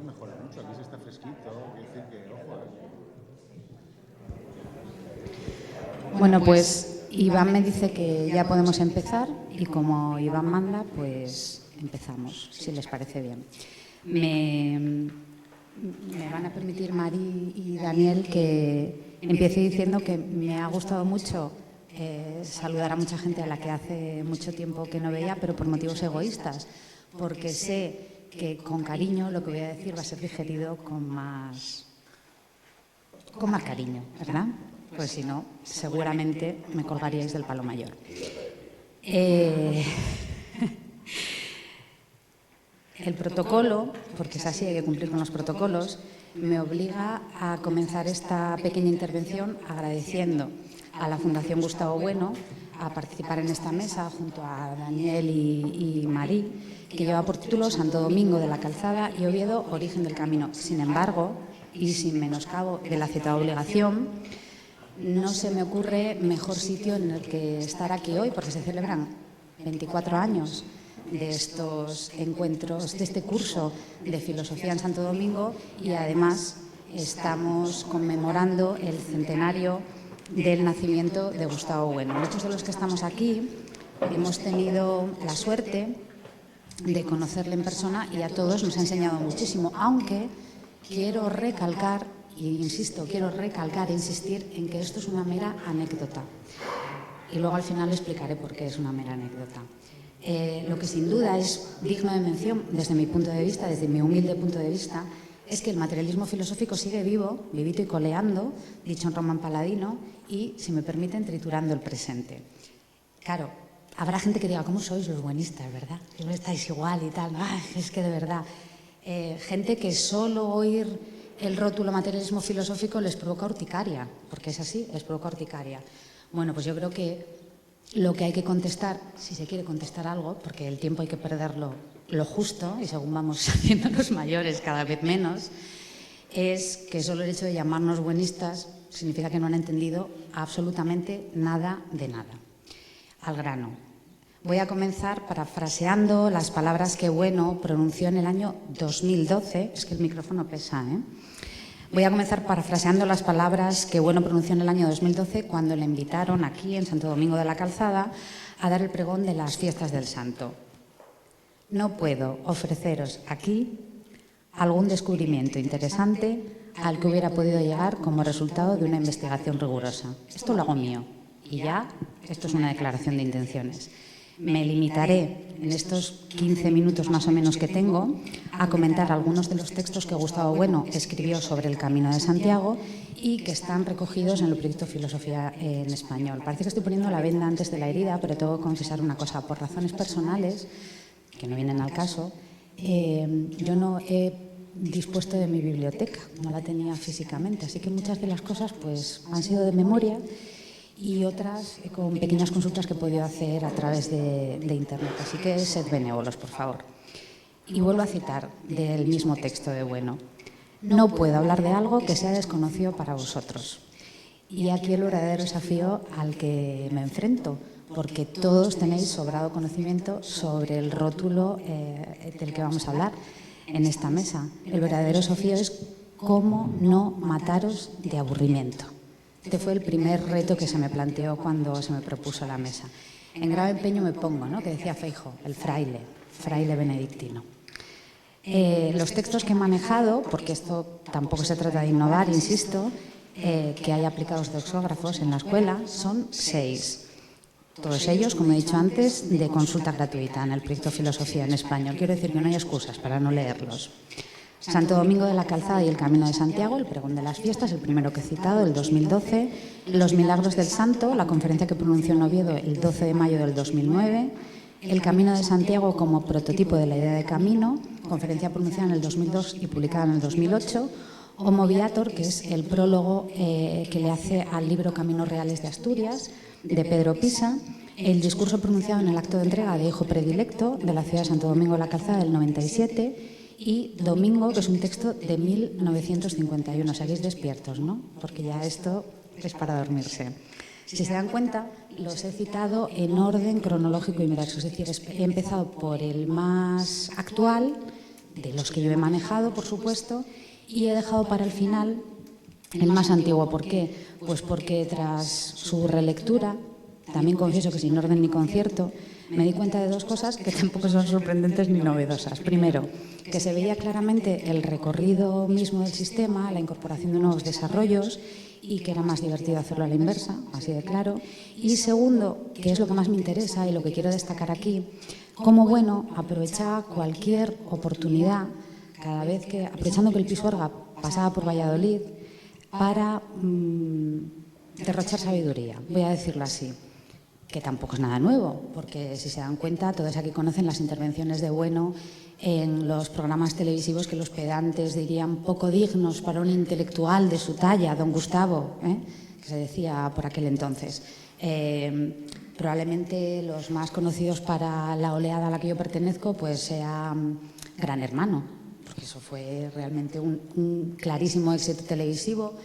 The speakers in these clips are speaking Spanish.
mejora mucho, aquí se está fresquito, quiere decir que, ojo, Bueno, pues Iván me dice que ya podemos empezar y como Iván manda, pues empezamos, si les parece bien. Me van a permitir Mari y Daniel que empiece diciendo que me ha gustado mucho saludar a mucha gente a la que hace mucho tiempo que no veía, pero por motivos egoístas, porque sé que con cariño lo que voy a decir va a ser digerido con más cariño, ¿verdad? Pues si no, seguramente me colgaríais del palo mayor. El protocolo, porque es así, hay que cumplir con los protocolos, me obliga a comenzar esta pequeña intervención agradeciendo a la Fundación Gustavo Bueno a participar en esta mesa junto a Daniel y Marí, que lleva por título Santo Domingo de la Calzada y Oviedo, Origen del Camino. Sin embargo, y sin menoscabo de la citada obligación, no se me ocurre mejor sitio en el que estar aquí hoy, porque se celebran 24 años de estos encuentros, de este curso de filosofía en Santo Domingo, y además estamos conmemorando el centenario del nacimiento de Gustavo Bueno. Muchos de los que estamos aquí hemos tenido la suerte de conocerle en persona y a todos nos ha enseñado muchísimo, aunque quiero recalcar, e insisto, quiero recalcar e insistir en que esto es una mera anécdota. Y luego al final explicaré por qué es una mera anécdota. Lo que sin duda es digno de mención desde mi punto de vista, desde mi humilde punto de vista, es que el materialismo filosófico sigue vivo, vivito y coleando, dicho en Román Paladino, y, si me permiten, triturando el presente. Claro, habrá gente que diga, ¿cómo sois los buenistas, verdad? Que no estáis igual y tal. Ay, es que de verdad, gente que solo oír el rótulo materialismo filosófico les provoca urticaria, porque es así, les provoca urticaria. Bueno, pues yo creo que lo que hay que contestar, si se quiere contestar algo, porque el tiempo hay que perderlo lo justo, y según vamos haciéndonos mayores cada vez menos, es que solo el hecho de llamarnos buenistas significa que no han entendido absolutamente nada de nada. Al grano. Voy a comenzar parafraseando las palabras que Bueno pronunció en el año 2012. Es que el micrófono pesa, ¿eh? Voy a comenzar parafraseando las palabras que Bueno pronunció en el año 2012 cuando le invitaron aquí, en Santo Domingo de la Calzada, a dar el pregón de las fiestas del Santo. No puedo ofreceros aquí algún descubrimiento interesante al que hubiera podido llegar como resultado de una investigación rigurosa. Esto lo hago mío. Y ya, esto es una declaración de intenciones. Me limitaré en estos 15 minutos más o menos que tengo a comentar algunos de los textos que Gustavo Bueno escribió sobre el Camino de Santiago y que están recogidos en el proyecto Filosofía en Español. Parece que estoy poniendo la venda antes de la herida, pero tengo que confesar una cosa. Por razones personales, que no vienen al caso, yo no he dispuesto de mi biblioteca, no la tenía físicamente, así que muchas de las cosas pues han sido de memoria y otras con pequeñas consultas que he podido hacer a través de internet. Así que sed benévolos, por favor. Y vuelvo a citar del mismo texto de Bueno. No puedo hablar de algo que sea desconocido para vosotros. Y aquí el verdadero desafío al que me enfrento, porque todos tenéis sobrado conocimiento sobre el rótulo del que vamos a hablar en esta mesa. El verdadero desafío es cómo no mataros de aburrimiento. Este fue el primer reto que se me planteó cuando se me propuso la mesa. En grave empeño me pongo, ¿no?, que decía Feijóo, el fraile benedictino. Los textos que he manejado, porque esto tampoco se trata de innovar, insisto, que hay aplicados doxógrafos en la escuela, son 6. Todos ellos, como he dicho antes, de consulta gratuita en el proyecto Filosofía en Español. Quiero decir que no hay excusas para no leerlos. Santo Domingo de la Calzada y el Camino de Santiago, el pregón de las fiestas, el primero que he citado, el 2012. Los Milagros del Santo, la conferencia que pronunció en Oviedo el 12 de mayo del 2009. El Camino de Santiago como prototipo de la idea de camino, conferencia pronunciada en el 2002 y publicada en el 2008. Homo Viator, que es el prólogo que le hace al libro Caminos Reales de Asturias, de Pedro Pisa. El discurso pronunciado en el acto de entrega de Hijo Predilecto de la ciudad de Santo Domingo de la Calzada del 97. Y Domingo, que es un texto de 1951. Seguís despiertos, ¿no? Porque ya esto es para dormirse. Si se dan cuenta, los he citado en orden cronológico inverso. Es decir, he empezado por el más actual de los que yo he manejado, por supuesto, y he dejado para el final el más antiguo. ¿Por qué? Pues porque tras su relectura, también confieso que sin orden ni concierto, me di cuenta de dos cosas que tampoco son sorprendentes ni novedosas. Primero, que se veía claramente el recorrido mismo del sistema, la incorporación de nuevos desarrollos y que era más divertido hacerlo a la inversa, así de claro. Y segundo, que es lo que más me interesa y lo que quiero destacar aquí, cómo Bueno aprovechaba cualquier oportunidad, cada vez que, aprovechando que el Pisuerga pasaba por Valladolid, para derrochar sabiduría, voy a decirlo así. Que tampoco es nada nuevo, porque si se dan cuenta, todos aquí conocen las intervenciones de Bueno en los programas televisivos que los pedantes dirían poco dignos para un intelectual de su talla, don Gustavo, que se decía por aquel entonces. Probablemente los más conocidos para la oleada a la que yo pertenezco, pues sea Gran Hermano, porque eso fue realmente un clarísimo éxito televisivo.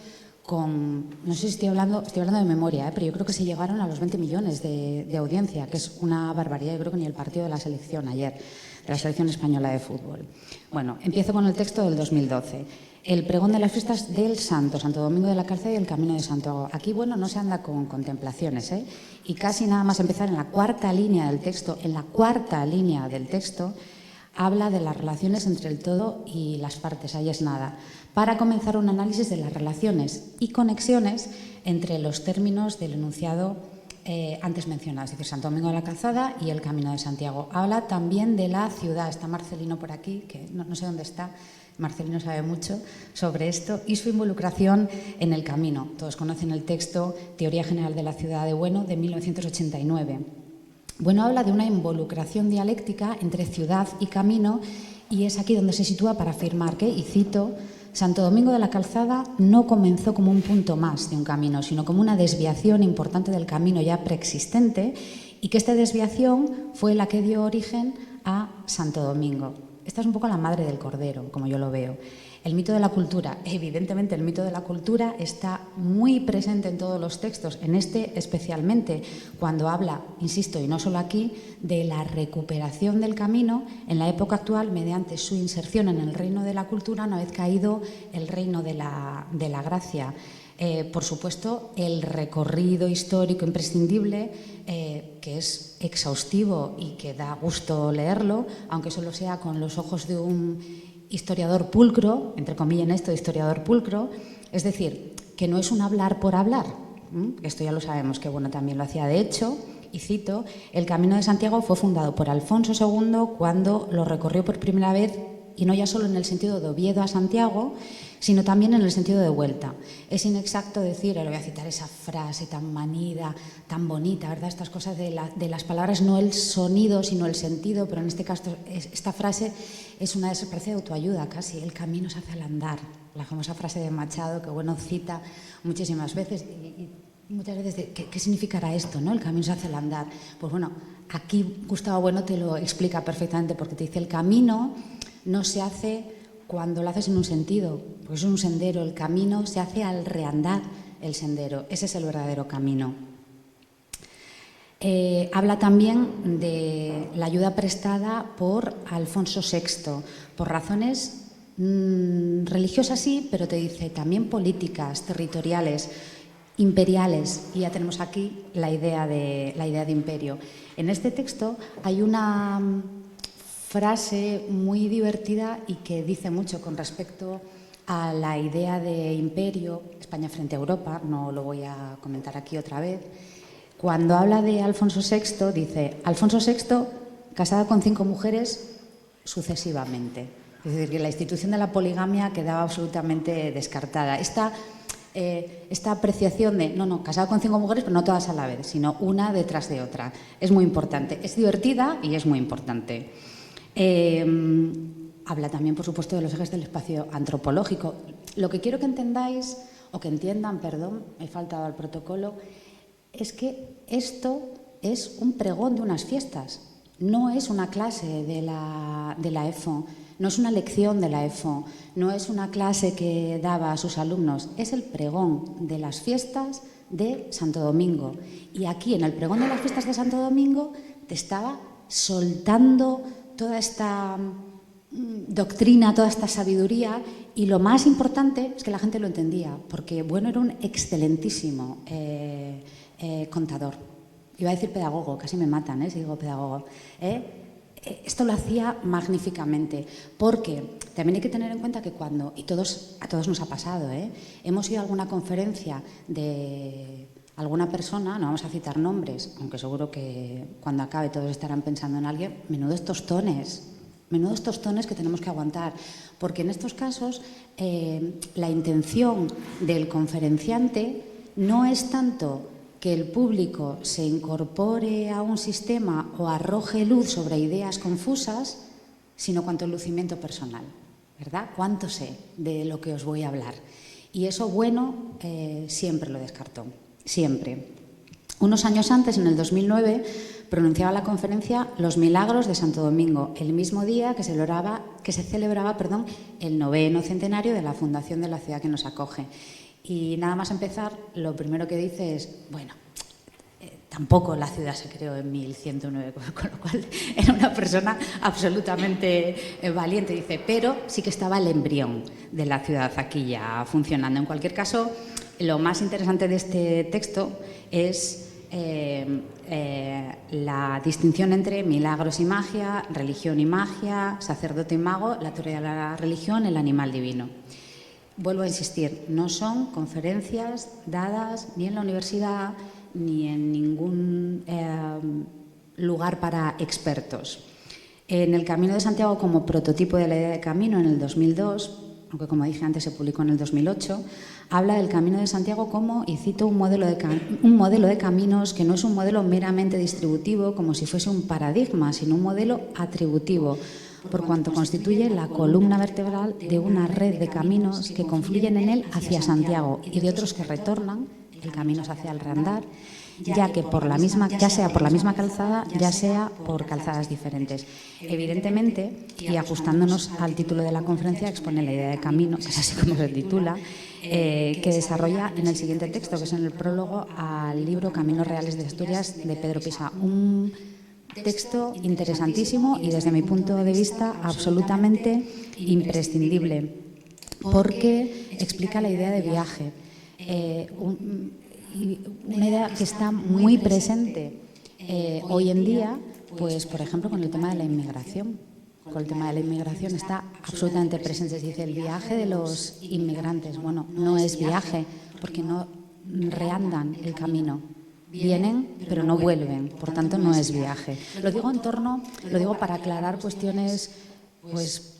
No sé si estoy hablando de memoria, pero yo creo que se llegaron a los 20 millones de audiencia, que es una barbaridad. Yo creo que ni el partido de la selección ayer, de la selección española de fútbol. Bueno, empiezo con el texto del 2012. El pregón de las fiestas del Santo Domingo de la Calzada y el Camino de Santiago. Aquí, bueno, no se anda con contemplaciones, y casi nada más empezar en la cuarta línea del texto, habla de las relaciones entre el todo y las partes, ahí es nada, para comenzar un análisis de las relaciones y conexiones entre los términos del enunciado antes mencionados, es decir, Santo Domingo de la Calzada y el Camino de Santiago. Habla también de la ciudad, está Marcelino por aquí, que no sé dónde está, Marcelino sabe mucho sobre esto, y su involucración en el camino. Todos conocen el texto Teoría General de la Ciudad de Bueno, de 1989. Bueno habla de una involucración dialéctica entre ciudad y camino y es aquí donde se sitúa para afirmar que, y cito, Santo Domingo de la Calzada no comenzó como un punto más de un camino, sino como una desviación importante del camino ya preexistente y que esta desviación fue la que dio origen a Santo Domingo. Esta es un poco la madre del cordero, como yo lo veo. El mito de la cultura, evidentemente el mito de la cultura está muy presente en todos los textos, en este especialmente, cuando habla, insisto, y no solo aquí, de la recuperación del camino en la época actual mediante su inserción en el reino de la cultura una vez caído el reino de la gracia. Por supuesto, el recorrido histórico imprescindible, que es exhaustivo y que da gusto leerlo, aunque solo sea con los ojos de un historiador pulcro, entre comillas en esto, historiador pulcro, es decir, que no es un hablar por hablar, esto ya lo sabemos que Bueno también lo hacía. De hecho, y cito, el Camino de Santiago fue fundado por Alfonso II cuando lo recorrió por primera vez, y no ya solo en el sentido de Oviedo a Santiago, sino también en el sentido de vuelta. Es inexacto decir, le voy a citar esa frase tan manida, tan bonita, ¿verdad? Estas cosas de las palabras, no el sonido, sino el sentido, pero en este caso esta frase es una especie de autoayuda casi, el camino se hace al andar, la famosa frase de Machado que Bueno cita muchísimas veces y muchas veces, ¿qué significará esto, no? El camino se hace al andar. Pues bueno, aquí Gustavo Bueno te lo explica perfectamente porque te dice el camino no se hace cuando lo haces en un sentido, pues es un sendero, el camino se hace al reandar el sendero, ese es el verdadero camino. Habla también de la ayuda prestada por Alfonso VI, por razones religiosas sí, pero te dice también políticas, territoriales, imperiales, y ya tenemos aquí la idea de imperio. En este texto hay una frase muy divertida y que dice mucho con respecto a la idea de imperio, España frente a Europa, no lo voy a comentar aquí otra vez. Cuando habla de Alfonso VI, dice, Alfonso VI casado con 5 mujeres sucesivamente. Es decir, que la institución de la poligamia quedaba absolutamente descartada. Esta apreciación de, no, casado con 5 mujeres, pero no todas a la vez, sino una detrás de otra. Es muy importante, es divertida y es muy importante. Habla también, por supuesto, de los ejes del espacio antropológico. Lo que quiero que entendáis, o que entiendan, perdón, me he faltado al protocolo, es que esto es un pregón de unas fiestas, no es una clase de la EFO, no es una lección de la EFO, no es una clase que daba a sus alumnos, es el pregón de las fiestas de Santo Domingo. Y aquí, en el pregón de las fiestas de Santo Domingo, te estaba soltando toda esta doctrina, toda esta sabiduría, y lo más importante es que la gente lo entendía, porque Bueno era un excelentísimo contador. Iba a decir pedagogo, casi me matan, si digo pedagogo. Esto lo hacía magníficamente, porque también hay que tener en cuenta que cuando, y a todos nos ha pasado, hemos ido a alguna conferencia de alguna persona, no vamos a citar nombres, aunque seguro que cuando acabe todos estarán pensando en alguien, menudos tostones que tenemos que aguantar, porque en estos casos la intención del conferenciante no es tanto que el público se incorpore a un sistema o arroje luz sobre ideas confusas, sino cuanto el lucimiento personal, ¿verdad? Cuánto sé de lo que os voy a hablar. Y eso Bueno siempre lo descartó, siempre. Unos años antes, en el 2009, pronunciaba la conferencia Los Milagros de Santo Domingo, el mismo día que se celebraba el 9º centenario de la fundación de la ciudad que nos acoge. Y nada más empezar, lo primero que dice es, bueno, tampoco la ciudad se creó en 1109, con lo cual era una persona absolutamente valiente, dice, pero sí que estaba el embrión de la ciudad aquí ya funcionando. En cualquier caso, lo más interesante de este texto es la distinción entre milagros y magia, religión y magia, sacerdote y mago, la teoría de la religión, el animal divino. Vuelvo a insistir, no son conferencias dadas ni en la universidad ni en ningún lugar para expertos. En el Camino de Santiago, como prototipo de la idea de camino en el 2002, aunque como dije antes se publicó en el 2008, habla del Camino de Santiago como, y cito, un modelo de caminos que no es un modelo meramente distributivo como si fuese un paradigma, sino un modelo atributivo, por cuanto constituye la columna vertebral de una red de caminos que confluyen en él hacia Santiago y de otros que retornan el camino hacia el reandar, ya sea por la misma calzada, ya sea por calzadas diferentes. Evidentemente, y ajustándonos al título de la conferencia, expone la idea de camino, que es así como se titula, que desarrolla en el siguiente texto, que es en el prólogo al libro Caminos Reales de Asturias de Pedro Pisa. Un texto interesantísimo y, desde mi punto de vista, absolutamente imprescindible, porque explica la idea de viaje, una idea que está muy presente hoy en día, pues por ejemplo con el tema de la inmigración. Con el tema de la inmigración está absolutamente presente. Se dice el viaje de los inmigrantes. Bueno, no es viaje, porque no reandan el camino. Vienen, pero no vuelven, por tanto no es viaje. Lo digo para aclarar cuestiones pues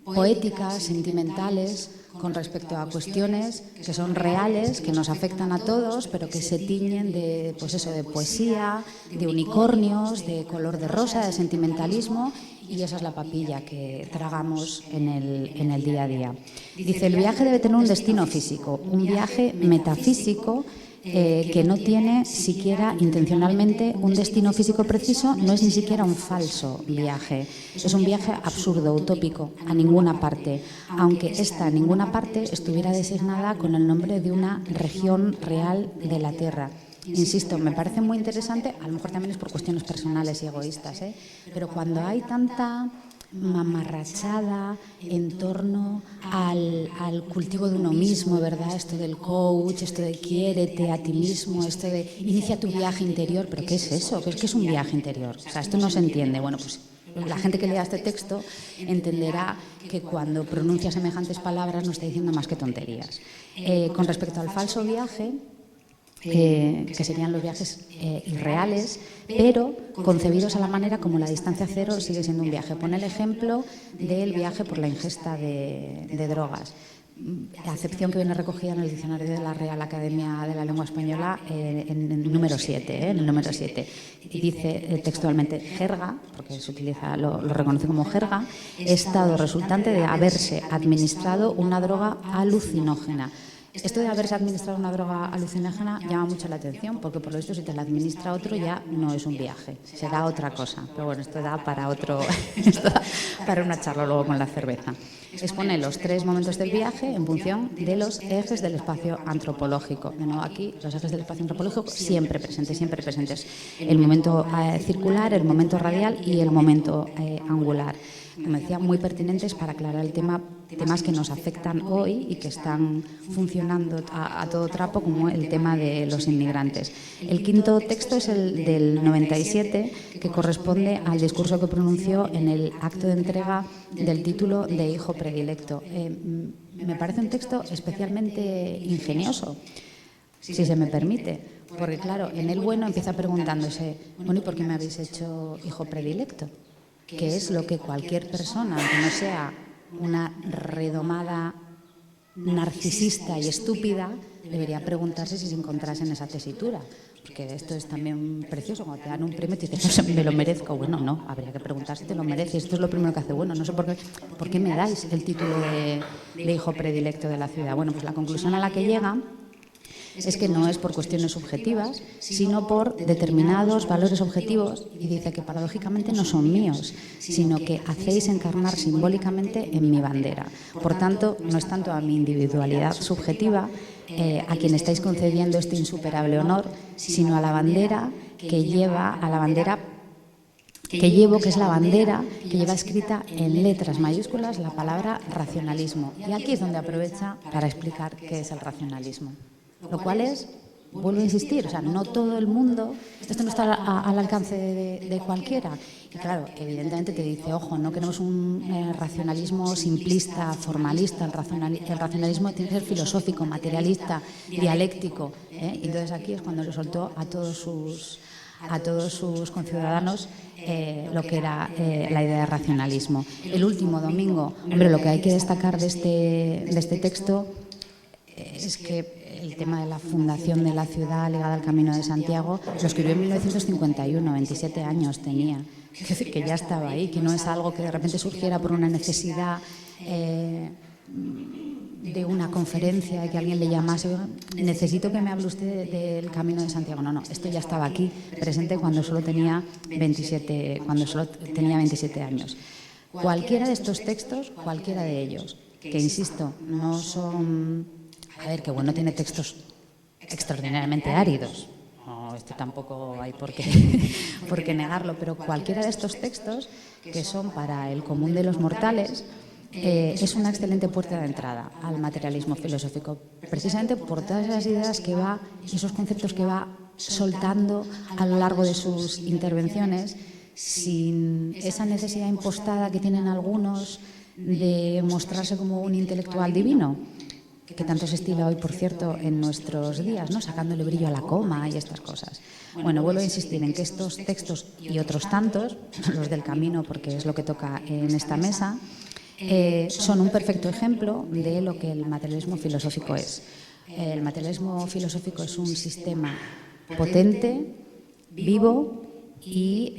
poéticas, sentimentales, con respecto a cuestiones que son reales, que nos afectan a todos, pero que se tiñen de, pues eso, de poesía, de unicornios, de color de rosa, de sentimentalismo, y esa es la papilla que tragamos en el día a día. Dice, el viaje debe tener un destino físico, un viaje metafísico que no tiene siquiera intencionalmente un destino físico preciso, no es ni siquiera un falso viaje. Es un viaje absurdo, utópico, a ninguna parte, aunque esta ninguna parte estuviera designada con el nombre de una región real de la Tierra. Insisto, me parece muy interesante, a lo mejor también es por cuestiones personales y egoístas, pero cuando hay tanta mamarrachada en torno al cultivo de uno mismo, ¿verdad? Esto del coach, esto de quiérete a ti mismo, esto de inicia tu viaje interior. ¿Pero qué es eso? ¿Qué es un viaje interior? O sea, esto no se entiende. Bueno, pues la gente que lea este texto entenderá que cuando pronuncia semejantes palabras no está diciendo más que tonterías. Con respecto al falso viaje, que serían los viajes irreales, pero concebidos a la manera como la distancia cero sigue siendo un viaje. Pone el ejemplo del viaje por la ingesta de drogas. La acepción que viene recogida en el diccionario de la Real Academia de la Lengua Española en el número 7, y dice textualmente, jerga, porque se utiliza, lo reconoce como jerga, estado resultante de haberse administrado una droga alucinógena. Esto de haberse administrado una droga alucinógena llama mucho la atención, porque por lo visto si te la administra otro ya no es un viaje, será otra cosa. Pero bueno, esto da para para una charla luego con la cerveza. Expone los 3 momentos del viaje en función de los ejes del espacio antropológico. De nuevo aquí, los ejes del espacio antropológico siempre presentes. El momento circular, el momento radial y el momento angular. como decía, muy pertinentes para aclarar el tema, temas que nos afectan hoy y que están funcionando a todo trapo, como el tema de los inmigrantes. El quinto texto es el del 97, que corresponde al discurso que pronunció en el acto de entrega del título de hijo predilecto. Me parece un texto especialmente ingenioso, si se me permite, porque claro, en el bueno empieza preguntándose, bueno, ¿y por qué me habéis hecho hijo predilecto? Que es lo que cualquier persona, que no sea una redomada narcisista y estúpida, debería preguntarse si se encontrase en esa tesitura. Porque esto es también precioso, cuando te dan un premio te dices, no, me lo merezco. Bueno, no, habría que preguntar si te lo mereces. Esto es lo primero que hace. Bueno, no sé por qué me dais el título de hijo predilecto de la ciudad. Bueno, pues la conclusión a la que llega es que no es por cuestiones subjetivas, sino por determinados valores objetivos, y dice que paradójicamente no son míos, sino que hacéis encarnar simbólicamente en mi bandera. Por tanto, no es tanto a mi individualidad subjetiva a quien estáis concediendo este insuperable honor, sino a la bandera que lleva, a la bandera que llevo, que es la bandera que lleva escrita en letras mayúsculas la palabra racionalismo. Y aquí es donde aprovecha para explicar qué es el racionalismo. Lo cual es, vuelvo a insistir, o sea, no todo el mundo, esto no está al alcance de cualquiera. Y claro, evidentemente te dice, ojo, no queremos un racionalismo simplista, formalista, el racionalismo tiene que ser filosófico, materialista, dialéctico. Y entonces aquí es cuando le soltó a todos sus conciudadanos lo que era la idea de racionalismo. El último domingo, hombre, lo que hay que destacar de este texto es que el tema de la fundación de la ciudad ligada al Camino de Santiago lo escribió en 1951, 27 años tenía. Es decir, que ya estaba ahí, que no es algo que de repente surgiera por una necesidad de una conferencia, de que alguien le llamase, necesito que me hable usted del Camino de Santiago. No, esto ya estaba aquí, presente cuando solo tenía 27 años. Cualquiera de estos textos, cualquiera de ellos, que insisto, no son... A ver, que bueno, tiene textos extraordinariamente áridos. No, esto tampoco hay por qué negarlo, pero cualquiera de estos textos, que son para el común de los mortales, es una excelente puerta de entrada al materialismo filosófico, precisamente por todas esas ideas que va y esos conceptos que va soltando a lo largo de sus intervenciones, sin esa necesidad impostada que tienen algunos de mostrarse como un intelectual divino, que tanto se estila hoy, por cierto, en nuestros días, ¿no? Sacándole brillo a la coma y estas cosas. Bueno, vuelvo a insistir en que estos textos y otros tantos, los del Camino, porque es lo que toca en esta mesa, son un perfecto ejemplo de lo que el materialismo filosófico es. El materialismo filosófico es un sistema potente, vivo y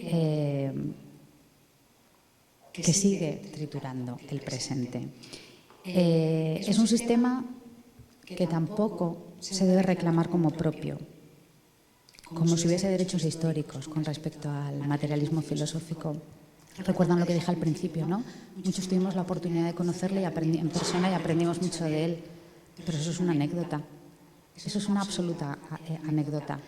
que sigue triturando el presente. Es un sistema que tampoco se debe reclamar como propio, como si hubiese derechos históricos con respecto al materialismo filosófico. Recuerdan lo que dije al principio, ¿no? Muchos tuvimos la oportunidad de conocerle en persona y aprendimos mucho de él, pero eso es una anécdota, eso es una absoluta anécdota,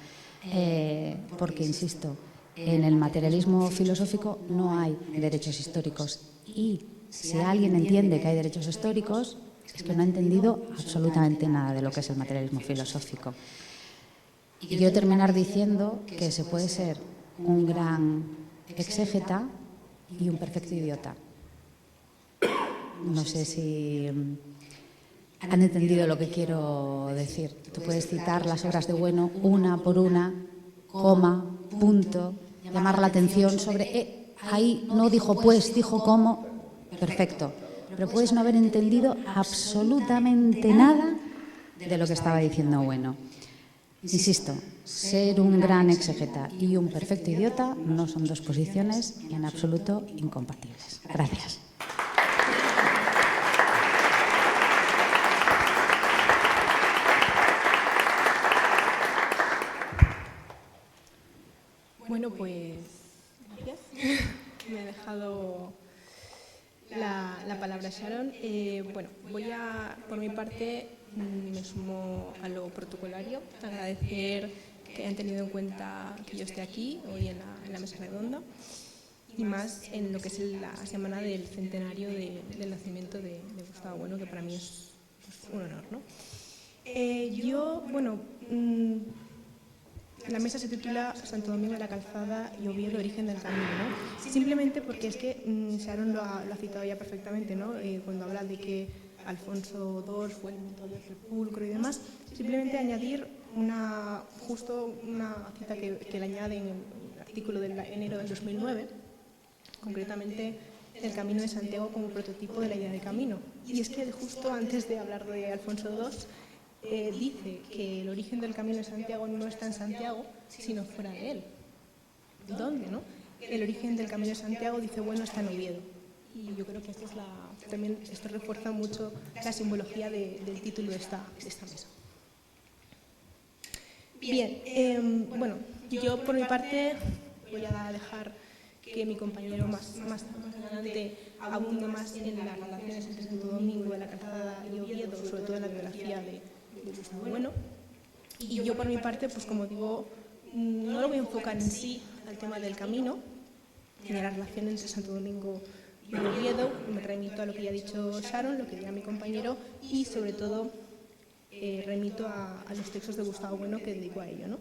porque, insisto, en el materialismo filosófico no hay derechos históricos, y si alguien entiende que hay derechos históricos, es que no ha entendido absolutamente nada de lo que es el materialismo filosófico. Y quiero terminar diciendo que se puede ser un gran exégeta y un perfecto idiota. No sé si han entendido lo que quiero decir. Tú puedes citar las obras de Bueno una por una, coma, punto, llamar la atención sobre ahí no dijo pues, dijo cómo, perfecto. Pero puedes no haber entendido absolutamente nada de lo que estaba diciendo Bueno. Insisto, ser un gran exégeta y un perfecto idiota no son dos posiciones en absoluto incompatibles. Gracias. Bueno, pues gracias. Me ha dejado la palabra Sharon. Bueno, voy a, por mi parte, me sumo a lo protocolario, agradecer que hayan tenido en cuenta que yo esté aquí hoy en la mesa redonda y más en lo que es la semana del centenario del nacimiento de Gustavo Bueno, que para mí es pues, un honor, ¿no? La mesa se titula Santo Domingo de la Calzada y Oviedo, origen del camino, ¿no? Simplemente porque es que Sharon lo ha citado ya perfectamente, ¿no? Cuando habla de que Alfonso II fue el mentor del sepulcro y demás, simplemente añadir justo una cita que le añade en el artículo de enero del 2009, concretamente el Camino de Santiago como prototipo de la idea de camino. Y es que justo antes de hablar de Alfonso II, dice que el origen del Camino de Santiago no está en Santiago, sino fuera de él. ¿Dónde, no? El origen del Camino de Santiago, dice Bueno, está en Oviedo. Y yo creo que también esto refuerza mucho la simbología del título de esta mesa. Bien, bueno, yo por mi parte voy a dejar que mi compañero más adelante abunde más en las relaciones entre Santo Domingo de la Calzada y Oviedo, sobre todo en la biografía de Gustavo Bueno. Y yo por mi parte, pues como digo, no lo voy a enfocar en sí al tema del camino, ni a las relaciones entre Santo Domingo y Oviedo. Me remito a lo que ya ha dicho Sharon, lo que dirá mi compañero, y sobre todo remito a los textos de Gustavo Bueno que dedico a ello, ¿no?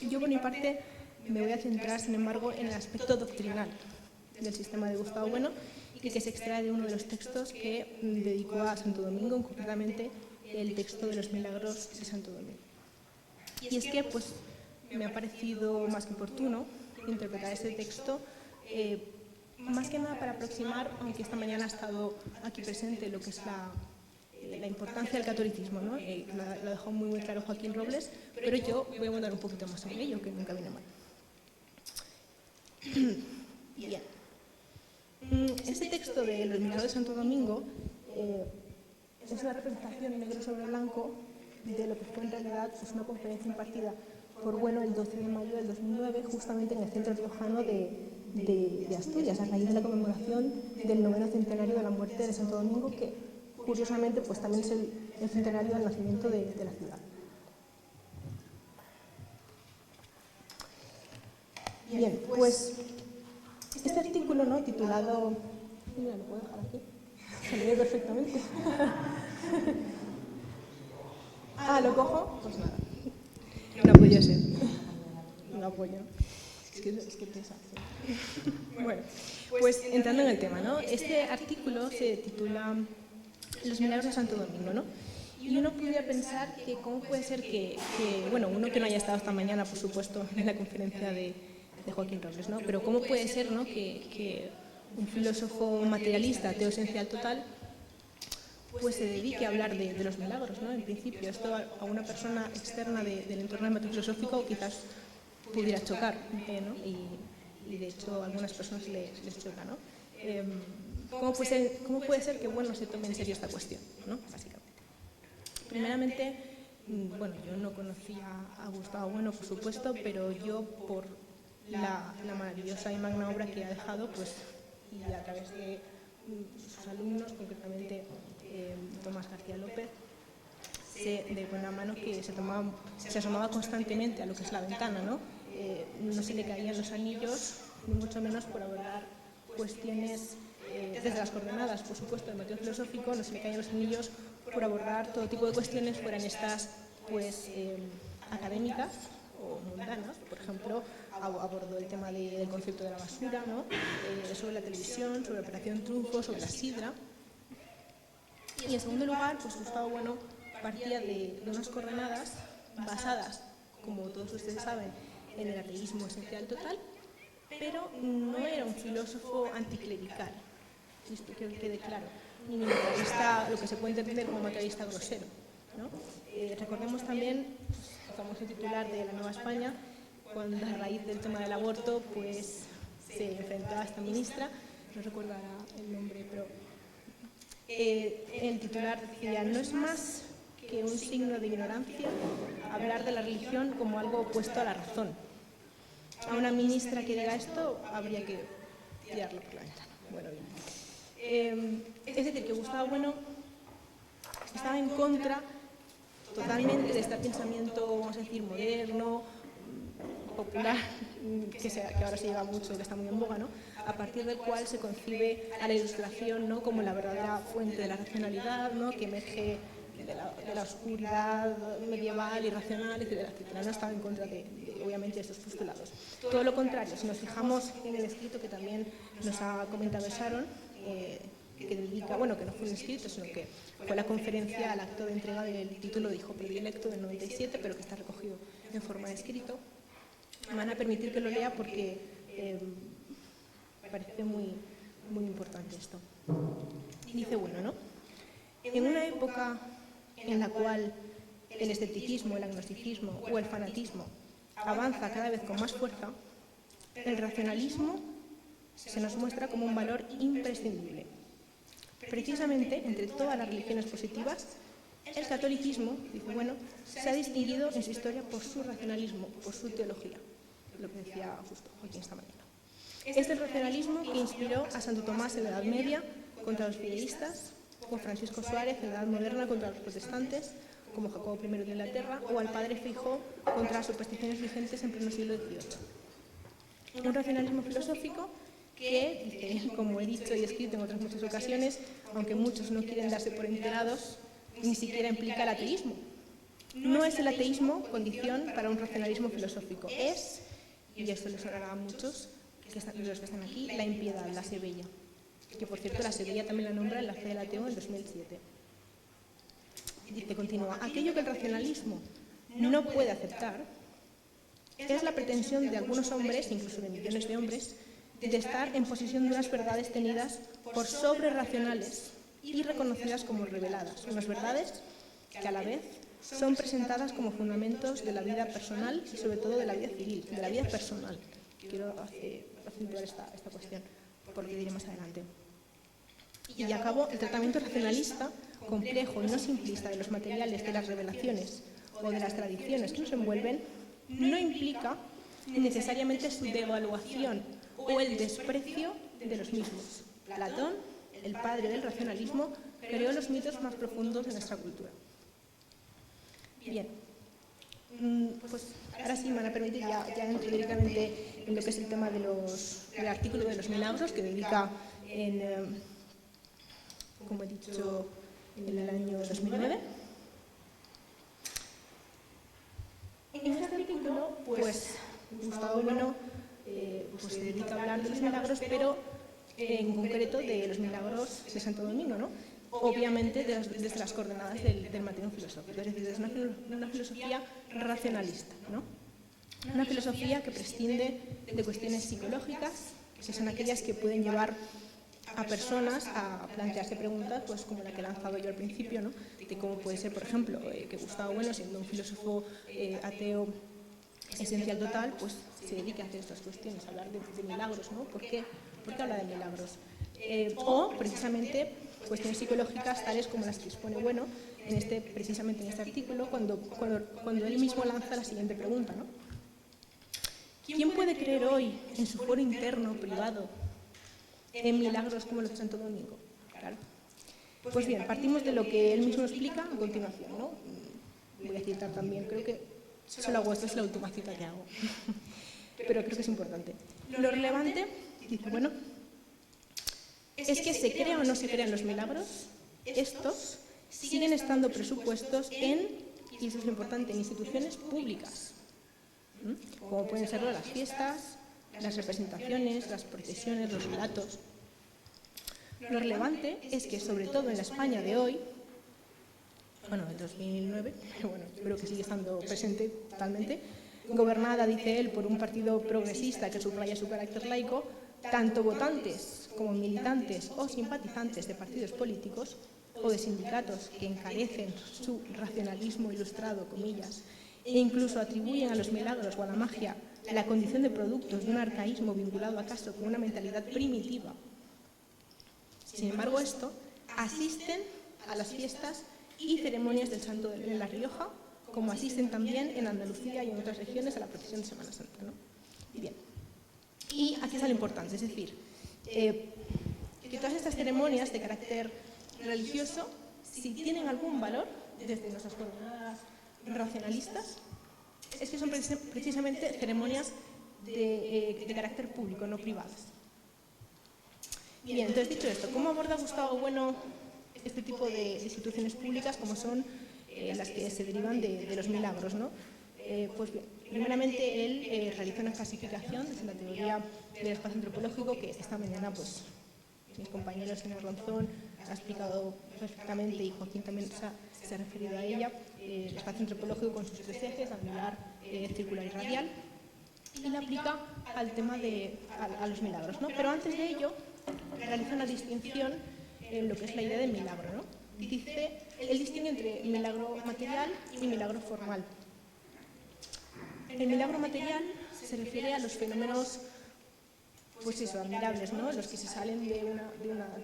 Yo por mi parte me voy a centrar, sin embargo, en el aspecto doctrinal del sistema de Gustavo Bueno y que se extrae de uno de los textos que dedicó a Santo Domingo, concretamente el texto de los milagros de Santo Domingo. Y es que pues, me ha parecido más que oportuno interpretar ese texto, más que nada para aproximar, aunque esta mañana ha estado aquí presente lo que es la importancia del catolicismo, ¿no? Lo dejó muy claro Joaquín Robles, pero yo voy a abundar un poquito más sobre ello, que nunca viene mal. Bien. Este texto de los milagros de Santo Domingo es una representación negro sobre blanco de lo que fue en realidad pues, una conferencia impartida por Bueno el 12 de mayo del 2009, justamente en el centro riojano de Asturias, a raíz de la conmemoración del 9º centenario de la muerte de Santo Domingo, que curiosamente pues, también es el centenario del nacimiento de la ciudad. Bien, pues este artículo, ¿no?, titulado... Mira, lo puedo dejar aquí. Se me ve perfectamente. ¿Lo cojo? Pues nada. No podía ser. No apoyo. Es que pesa. Bueno, pues entrando en el tema, ¿no? Este artículo se titula Los milagros de Santo Domingo, ¿no? Y uno podría pensar que cómo puede ser bueno, uno que no haya estado esta mañana, por supuesto, en la conferencia de Joaquín Robles, ¿no? Pero cómo puede ser, ¿no?, que un filósofo materialista, ateo esencial total, pues se dedique a hablar de los milagros, ¿no? En principio, esto a una persona externa del entorno del método filosófico quizás pudiera chocar, ¿no? Y de hecho a algunas personas les choca, ¿no? ¿Cómo puede ser que Bueno se tome en serio esta cuestión, ¿no? Básicamente. Primeramente, bueno, yo no conocía a Gustavo Bueno, por supuesto, pero yo por la maravillosa y magna obra que ha dejado, pues, y a través de sus alumnos, concretamente Tomás García López, sé de buena mano que se asomaba constantemente a lo que es la ventana, ¿no? No se le caían los anillos, ni mucho menos por abordar cuestiones desde las coordenadas, por supuesto, del método filosófico, no se le caían los anillos por abordar todo tipo de cuestiones fueran estas, pues, académicas o mundanas. Por ejemplo, abordó el tema del concepto de la basura, ¿no? Sobre la televisión, sobre la Operación Triunfo, sobre la sidra. Y en segundo lugar, pues Gustavo Bueno partía de unas coordenadas basadas, como todos ustedes saben, en el ateísmo esencial total, pero no era un filósofo anticlerical, esto quiero que quede claro, ni materialista, lo que se puede entender como materialista grosero, ¿no? Recordemos también el famoso titular de La Nueva España, cuando a raíz del tema del aborto pues se enfrentó a esta ministra, no recuerdo ahora el nombre, pero el titular decía: no es más que un signo de ignorancia hablar de la religión como algo opuesto a la razón. A una ministra que diga esto habría que tirarlo por la ventana. Bueno, bien. Es decir, que Gustavo Bueno estaba en contra totalmente de este pensamiento, vamos a decir, moderno, popular, que ahora se lleva mucho, que está muy en boga, ¿no? a partir del cual se concibe a la Ilustración, ¿no?, como la verdadera fuente de la racionalidad, ¿no?, que emerge de la oscuridad medieval, irracional, etcétera, etcétera. No estaba en contra obviamente, de estos postulados. Todo lo contrario, si nos fijamos en el escrito que también nos ha comentado Sharon, que dedica, bueno, que no fue un escrito, sino que fue la conferencia al acto de entrega del título de Hijo Predilecto del 97, pero que está recogido en forma de escrito. Me van a permitir que lo lea porque me parece muy, muy importante esto. Dice, bueno, ¿no? En una época en la cual el escepticismo, el agnosticismo o el fanatismo avanza cada vez con más fuerza, el racionalismo se nos muestra como un valor imprescindible. Precisamente, entre todas las religiones positivas, el catolicismo, dice, bueno, se ha distinguido en su historia por su racionalismo, por su teología, lo que decía justo Joaquín esta mañana. Es el racionalismo que inspiró a Santo Tomás en la Edad Media contra los fideístas, o Francisco Suárez en la Edad Moderna contra los protestantes, como Jacobo I de Inglaterra, o al padre Feijó contra las supersticiones vigentes en pleno siglo XVIII. Un racionalismo filosófico que, dice él, como he dicho y escrito en otras muchas ocasiones, aunque muchos no quieren darse por enterados, ni siquiera implica el ateísmo. No es el ateísmo condición para un racionalismo filosófico. Es, y esto les sonará a muchos, de los que están aquí, la impiedad, la sebella. Que, por cierto, la sebella también la nombra en La fe del ateo en 2007. Dice, continúa, aquello que el racionalismo no puede aceptar es la pretensión de algunos hombres, incluso de millones de hombres, de estar en posesión de unas verdades tenidas por sobre racionales y reconocidas como reveladas, unas verdades que a la vez son presentadas como fundamentos de la vida personal y sobre todo de la vida civil, de la vida personal. Quiero acentuar esta cuestión, porque diré más adelante. Y acabo, el tratamiento racionalista, complejo y no simplista de los materiales, de las revelaciones o de las tradiciones que nos envuelven, no implica necesariamente su devaluación o el desprecio de los mismos. Platón, el padre del racionalismo, creó los mitos más profundos de nuestra cultura. Bien, pues ahora sí me van a permitir, ya entro directamente en lo que es el tema del artículo de los milagros, que dedica como he dicho, en el año 2009. En este artículo, pues, Gustavo Bueno pues, se dedica a hablar de los milagros, pero en concreto de los milagros de Santo Domingo, ¿no? Obviamente desde las coordenadas del material filosófico, es decir, desde una filosofía racionalista, ¿no? Una filosofía que prescinde de cuestiones psicológicas, que son aquellas que pueden llevar a personas a plantearse preguntas, pues como la que he lanzado yo al principio, ¿no? De cómo puede ser, por ejemplo, que Gustavo Bueno, siendo un filósofo ateo esencial total, pues se dedique a hacer estas cuestiones, a hablar de milagros, ¿no? ¿Por qué habla de milagros? O, precisamente, cuestiones psicológicas tales como las que expone Bueno precisamente en este artículo, cuando él mismo lanza la siguiente pregunta, ¿no? ¿Quién puede creer hoy en su foro interno, privado, en milagros como los de Santo Domingo? Claro. Pues bien, partimos de lo que él mismo explica a continuación, ¿no? Voy a citar también, creo que solo hago esto, es la última cita que hago, pero creo que es importante. Lo relevante, dice, bueno, es que se crea o no se crean los milagros, estos siguen estando presupuestos en, y eso es lo importante, en instituciones públicas, como pueden ser las fiestas, las representaciones, las procesiones, los relatos. Lo relevante es que, sobre todo en la España de hoy, bueno, del 2009, pero bueno, espero que siga estando presente totalmente, gobernada, dice él, por un partido progresista que subraya su carácter laico, tanto votantes como militantes o simpatizantes de partidos políticos o de sindicatos que encarecen su racionalismo ilustrado, comillas, e incluso atribuyen a los milagros o a la magia la condición de productos de un arcaísmo vinculado acaso con una mentalidad primitiva. Sin embargo, asisten a las fiestas y ceremonias del Santo de La Rioja, como asisten también en Andalucía y en otras regiones a la procesión de Semana Santa, ¿no? Bien. Y aquí está lo importante, es decir, que todas estas ceremonias de carácter religioso, si tienen algún valor desde nuestras coordenadas racionalistas, es que son precisamente ceremonias de carácter público, no privadas. Bien, entonces dicho esto, ¿cómo aborda Gustavo Bueno este tipo de instituciones públicas como son las que se derivan de los milagros, ¿no? Pues bien, primeramente él realiza una clasificación desde la teoría del espacio antropológico que esta mañana pues mis compañeros señor Ronzón ha explicado perfectamente y Joaquín también se ha referido a ella, el espacio antropológico con sus tres ejes, angular, circular y radial, y la aplica al tema a los milagros, ¿no? Pero antes de ello realiza una distinción en lo que es la idea de milagro, ¿no? Él distingue entre milagro material y milagro formal. El milagro material se refiere a los fenómenos, pues eso, admirables, ¿no? Los que se salen de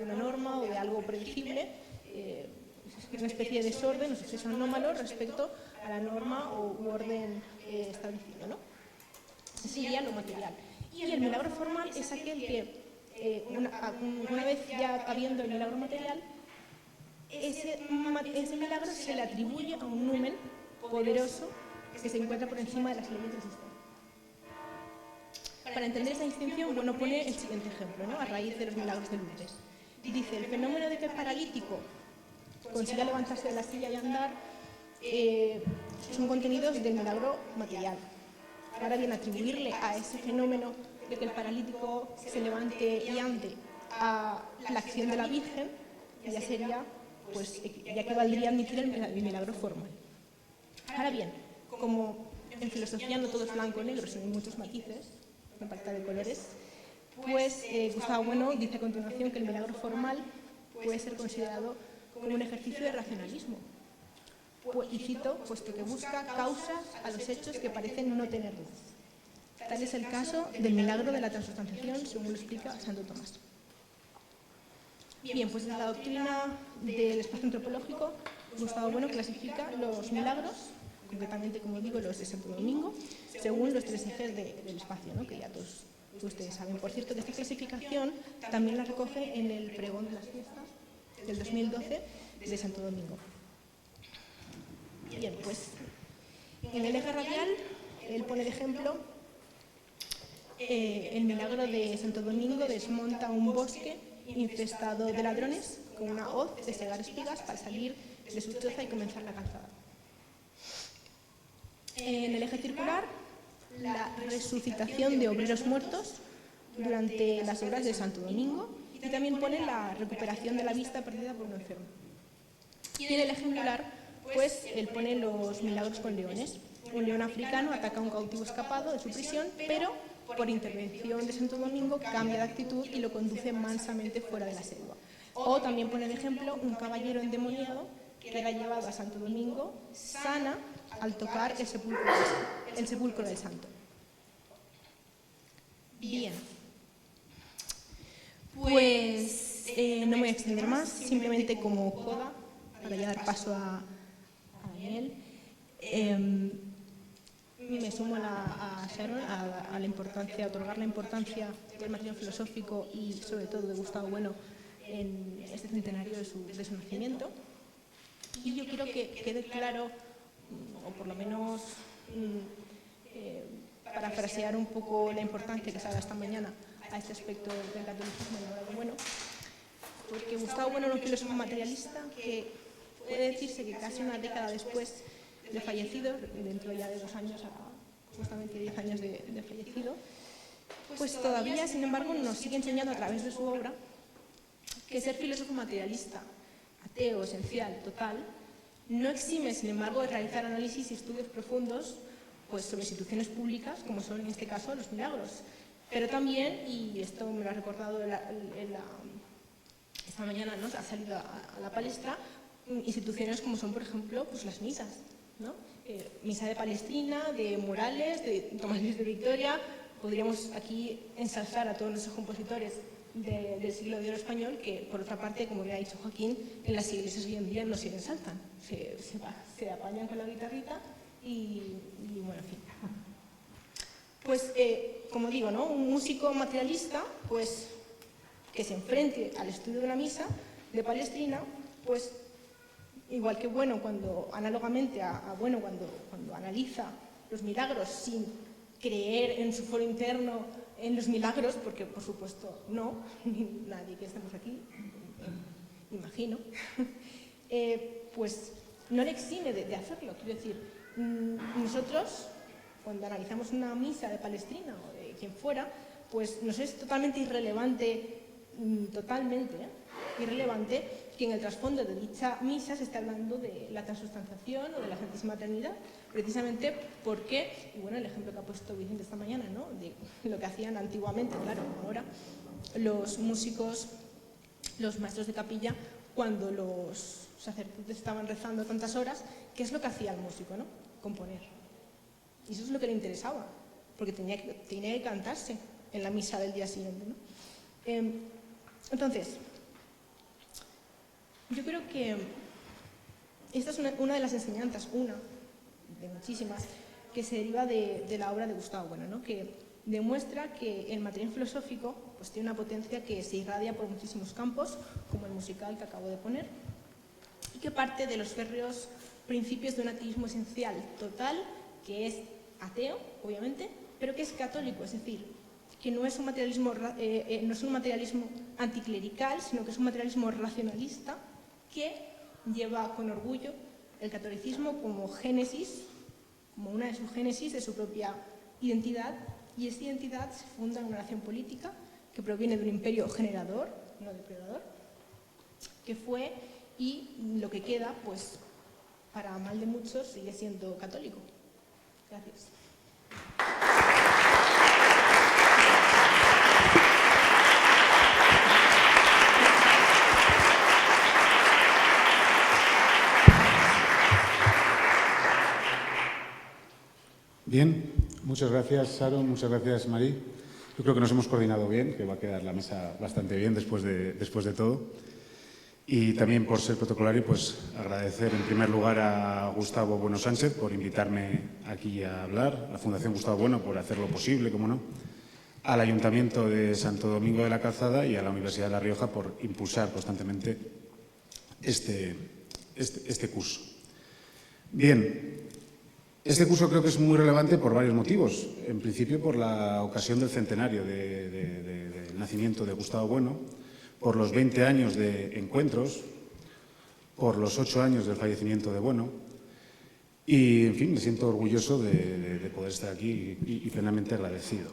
una norma o de algo predecible, es una especie de desorden o suceso anómalo respecto a la norma u orden establecido, ¿no? Ese sería lo material. Y el milagro formal es aquel que, una vez ya habiendo el milagro material, ese milagro se le atribuye a un numen poderoso que se encuentra por encima de las leyes del sistema. Para entender esa distinción, bueno, pone el siguiente ejemplo, ¿no? A raíz de los milagros de Lourdes. Dice, el fenómeno de que el paralítico consiga levantarse de la silla y andar son contenidos del milagro material. Ahora bien, atribuirle a ese fenómeno de que el paralítico se levante y ande a la acción de la Virgen, ya sería, pues, ya que valdría admitir el milagro formal. Ahora bien, como en filosofía no todo es blanco o negro, sino hay muchos matices, una paleta de colores, pues Gustavo Bueno dice a continuación que el milagro formal puede ser considerado como un ejercicio de racionalismo. Y cito, puesto que busca causas a los hechos que parecen no tener luz. Tal es el caso del milagro de la transubstanciación, según lo explica Santo Tomás. Bien, pues en la doctrina del espacio antropológico, Gustavo Bueno clasifica los milagros, concretamente, como digo, los de Santo Domingo, según los tres ejes del espacio, ¿no? Que ya todos ustedes saben. Por cierto, que esta clasificación también la recoge en el pregón de las fiestas del 2012 de Santo Domingo. Bien, pues en el eje radial, él pone de ejemplo el milagro de Santo Domingo: desmonta un bosque infestado de ladrones con una hoz de segar espigas para salir de su choza y comenzar la calzada. En el eje circular, la resucitación de obreros muertos durante las obras de Santo Domingo, y también pone la recuperación de la vista perdida por un enfermo. Y en el eje angular, pues él pone los milagros con leones. Un león africano ataca a un cautivo escapado de su prisión, pero por intervención de Santo Domingo cambia de actitud y lo conduce mansamente fuera de la selva. O también pone de ejemplo un caballero endemoniado que era llevado a Santo Domingo sana al tocar el sepulcro del santo. Bien, pues no me voy a extender más, simplemente como coda, para ya dar paso a Daniel. Me sumo a Sharon a la importancia, a otorgar la importancia del material filosófico y sobre todo de Gustavo Bueno en este centenario de su nacimiento. Y yo quiero que quede claro, o por lo menos parafrasear un poco la importancia que se ha dado esta mañana a este aspecto del catolicismo en la obra de Bueno, porque Gustavo Bueno era un filósofo materialista que puede decirse que casi una década después de fallecido, dentro ya de 2 años, justamente 10 años de fallecido, pues todavía, sin embargo, nos sigue enseñando a través de su obra que ser filósofo materialista, ateo, esencial, total, no exime, sin embargo, de realizar análisis y estudios profundos pues, sobre instituciones públicas, como son en este caso los milagros. Pero también, y esto me lo ha recordado esta mañana, ¿no? Ha salido a la palestra, instituciones como son, por ejemplo, pues las misas, ¿no? Misa de Palestrina, de Morales, de Tomás Luis de Victoria. Podríamos aquí ensalzar a todos nuestros compositores del siglo de oro español, que por otra parte, como ya ha dicho Joaquín, en las iglesias hoy en día no se ensalzan, se apañan con la guitarrita y bueno, en fin. Pues, como digo, ¿no? Un músico materialista, pues, que se enfrente al estudio de una misa de Palestrina, pues, igual que Bueno, análogamente a Bueno, cuando analiza los milagros sin creer en su foro interno en los milagros, porque por supuesto no, ni nadie que estemos aquí, imagino, pues no le exime de hacerlo. Quiero decir, nosotros, cuando analizamos una misa de Palestrina o de quien fuera, pues nos es totalmente irrelevante, irrelevante que en el trasfondo de dicha misa se está hablando de la transubstanciación o de la Santísima Trinidad, precisamente porque, y bueno, el ejemplo que ha puesto Vicente esta mañana, ¿no?, de lo que hacían antiguamente, claro, ahora, los músicos, los maestros de capilla, cuando los sacerdotes estaban rezando tantas horas, ¿qué es lo que hacía el músico, no? Componer. Y eso es lo que le interesaba, porque tenía que cantarse en la misa del día siguiente, ¿no? Entonces, yo creo que esta es una de las enseñanzas, una de muchísimas, que se deriva de la obra de Gustavo Bueno, ¿no?, que demuestra que el material filosófico pues, tiene una potencia que se irradia por muchísimos campos, como el musical que acabo de poner, y que parte de los férreos principios de un ateísmo esencial total, que es ateo, obviamente, pero que es católico, es decir, que no es un materialismo anticlerical, sino que es un materialismo racionalista que lleva con orgullo el catolicismo como génesis, como una de sus génesis de su propia identidad, y esta identidad se funda en una nación política que proviene de un imperio generador, no depredador, que fue, y lo que queda, pues, para mal de muchos, sigue siendo católico. Gracias. Bien, muchas gracias, Sharon, muchas gracias, Marí. Yo creo que nos hemos coordinado bien, que va a quedar la mesa bastante bien después de todo. Y también, por ser protocolario, pues agradecer en primer lugar a Gustavo Bueno Sánchez por invitarme aquí a hablar, a la Fundación Gustavo Bueno por hacer lo posible, como no, al Ayuntamiento de Santo Domingo de la Calzada y a la Universidad de La Rioja por impulsar constantemente este curso. Bien. Este curso creo que es muy relevante por varios motivos. En principio, por la ocasión del centenario del nacimiento de Gustavo Bueno, por los 20 años de encuentros, por los 8 años del fallecimiento de Bueno. Y, en fin, me siento orgulloso de poder estar aquí y plenamente agradecido.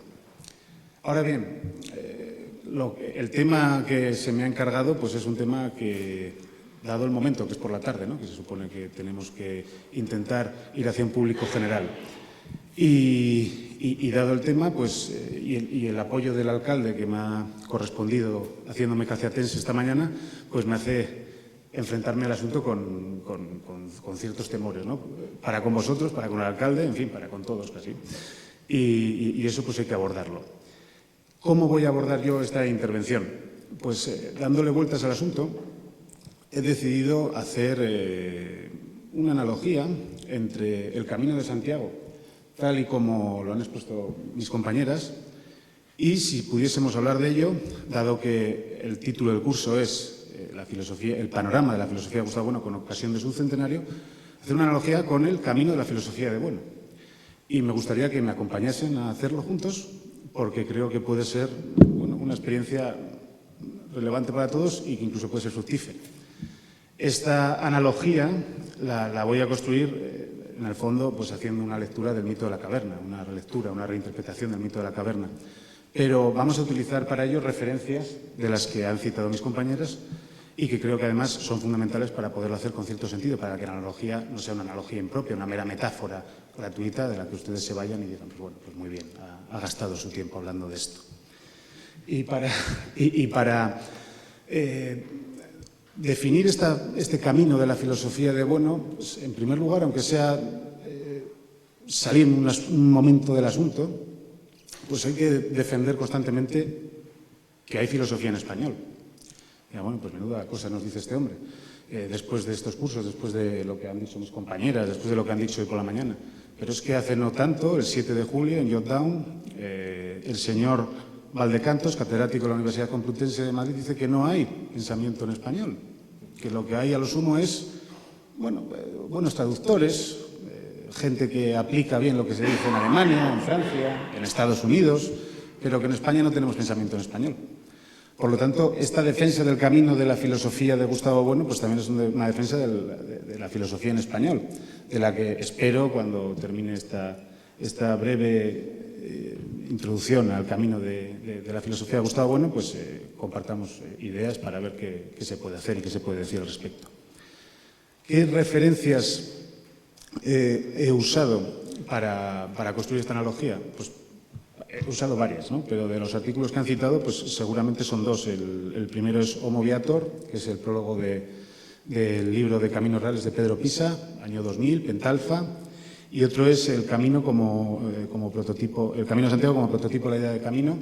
Ahora bien, el tema que se me ha encargado pues es un tema que, dado el momento, que es por la tarde, ¿no?, que se supone que tenemos que intentar ir hacia un público general, y dado el tema pues, y el apoyo del alcalde que me ha correspondido haciéndome caciatense esta mañana, pues me hace enfrentarme al asunto con ciertos temores, ¿no?, para con vosotros, para con el alcalde, en fin, para con todos casi. Y eso pues hay que abordarlo. ¿Cómo voy a abordar yo esta intervención? Pues dándole vueltas al asunto, he decidido hacer una analogía entre el Camino de Santiago, tal y como lo han expuesto mis compañeras, y si pudiésemos hablar de ello, dado que el título del curso es el panorama de la filosofía de Gustavo Bueno con ocasión de su centenario, hacer una analogía con el camino de la filosofía de Bueno. Y me gustaría que me acompañasen a hacerlo juntos, porque creo que puede ser una experiencia relevante para todos y que incluso puede ser fructífera. Esta analogía la voy a construir, en el fondo, pues haciendo una lectura del mito de la caverna, una relectura, una reinterpretación del mito de la caverna. Pero vamos a utilizar para ello referencias de las que han citado mis compañeras y que creo que además son fundamentales para poderlo hacer con cierto sentido, para que la analogía no sea una analogía impropia, una mera metáfora gratuita de la que ustedes se vayan y digan, pues bueno, pues muy bien, ha gastado su tiempo hablando de esto. Y para definir este camino de la filosofía de Bueno, pues, en primer lugar, aunque sea salir en un momento del asunto, pues hay que defender constantemente que hay filosofía en español. Y, bueno, pues menuda cosa nos dice este hombre, después de estos cursos, después de lo que han dicho mis compañeras, después de lo que han dicho hoy por la mañana. Pero es que hace no tanto, el 7 de julio, en Yorktown, el señor Valdecantos, catedrático de la Universidad Complutense de Madrid, dice que no hay pensamiento en español, que lo que hay a lo sumo es, buenos traductores, gente que aplica bien lo que se dice en Alemania, en Francia, en Estados Unidos, pero que en España no tenemos pensamiento en español. Por lo tanto, esta defensa del camino de la filosofía de Gustavo Bueno, pues también es una defensa de la filosofía en español, de la que espero, cuando termine esta breve introducción al camino de la filosofía de Gustavo Bueno, pues compartamos ideas para ver qué se puede hacer y qué se puede decir al respecto. ¿Qué referencias he usado para construir esta analogía? Pues he usado varias, ¿no? Pero de los artículos que han citado, pues seguramente son dos. El primero es Homo Viator, que es el prólogo del libro de Caminos Reales de Pedro Pisa, año 2000, Pentalfa, y otro es El Camino como prototipo, El Camino de Santiago como prototipo de la idea de camino,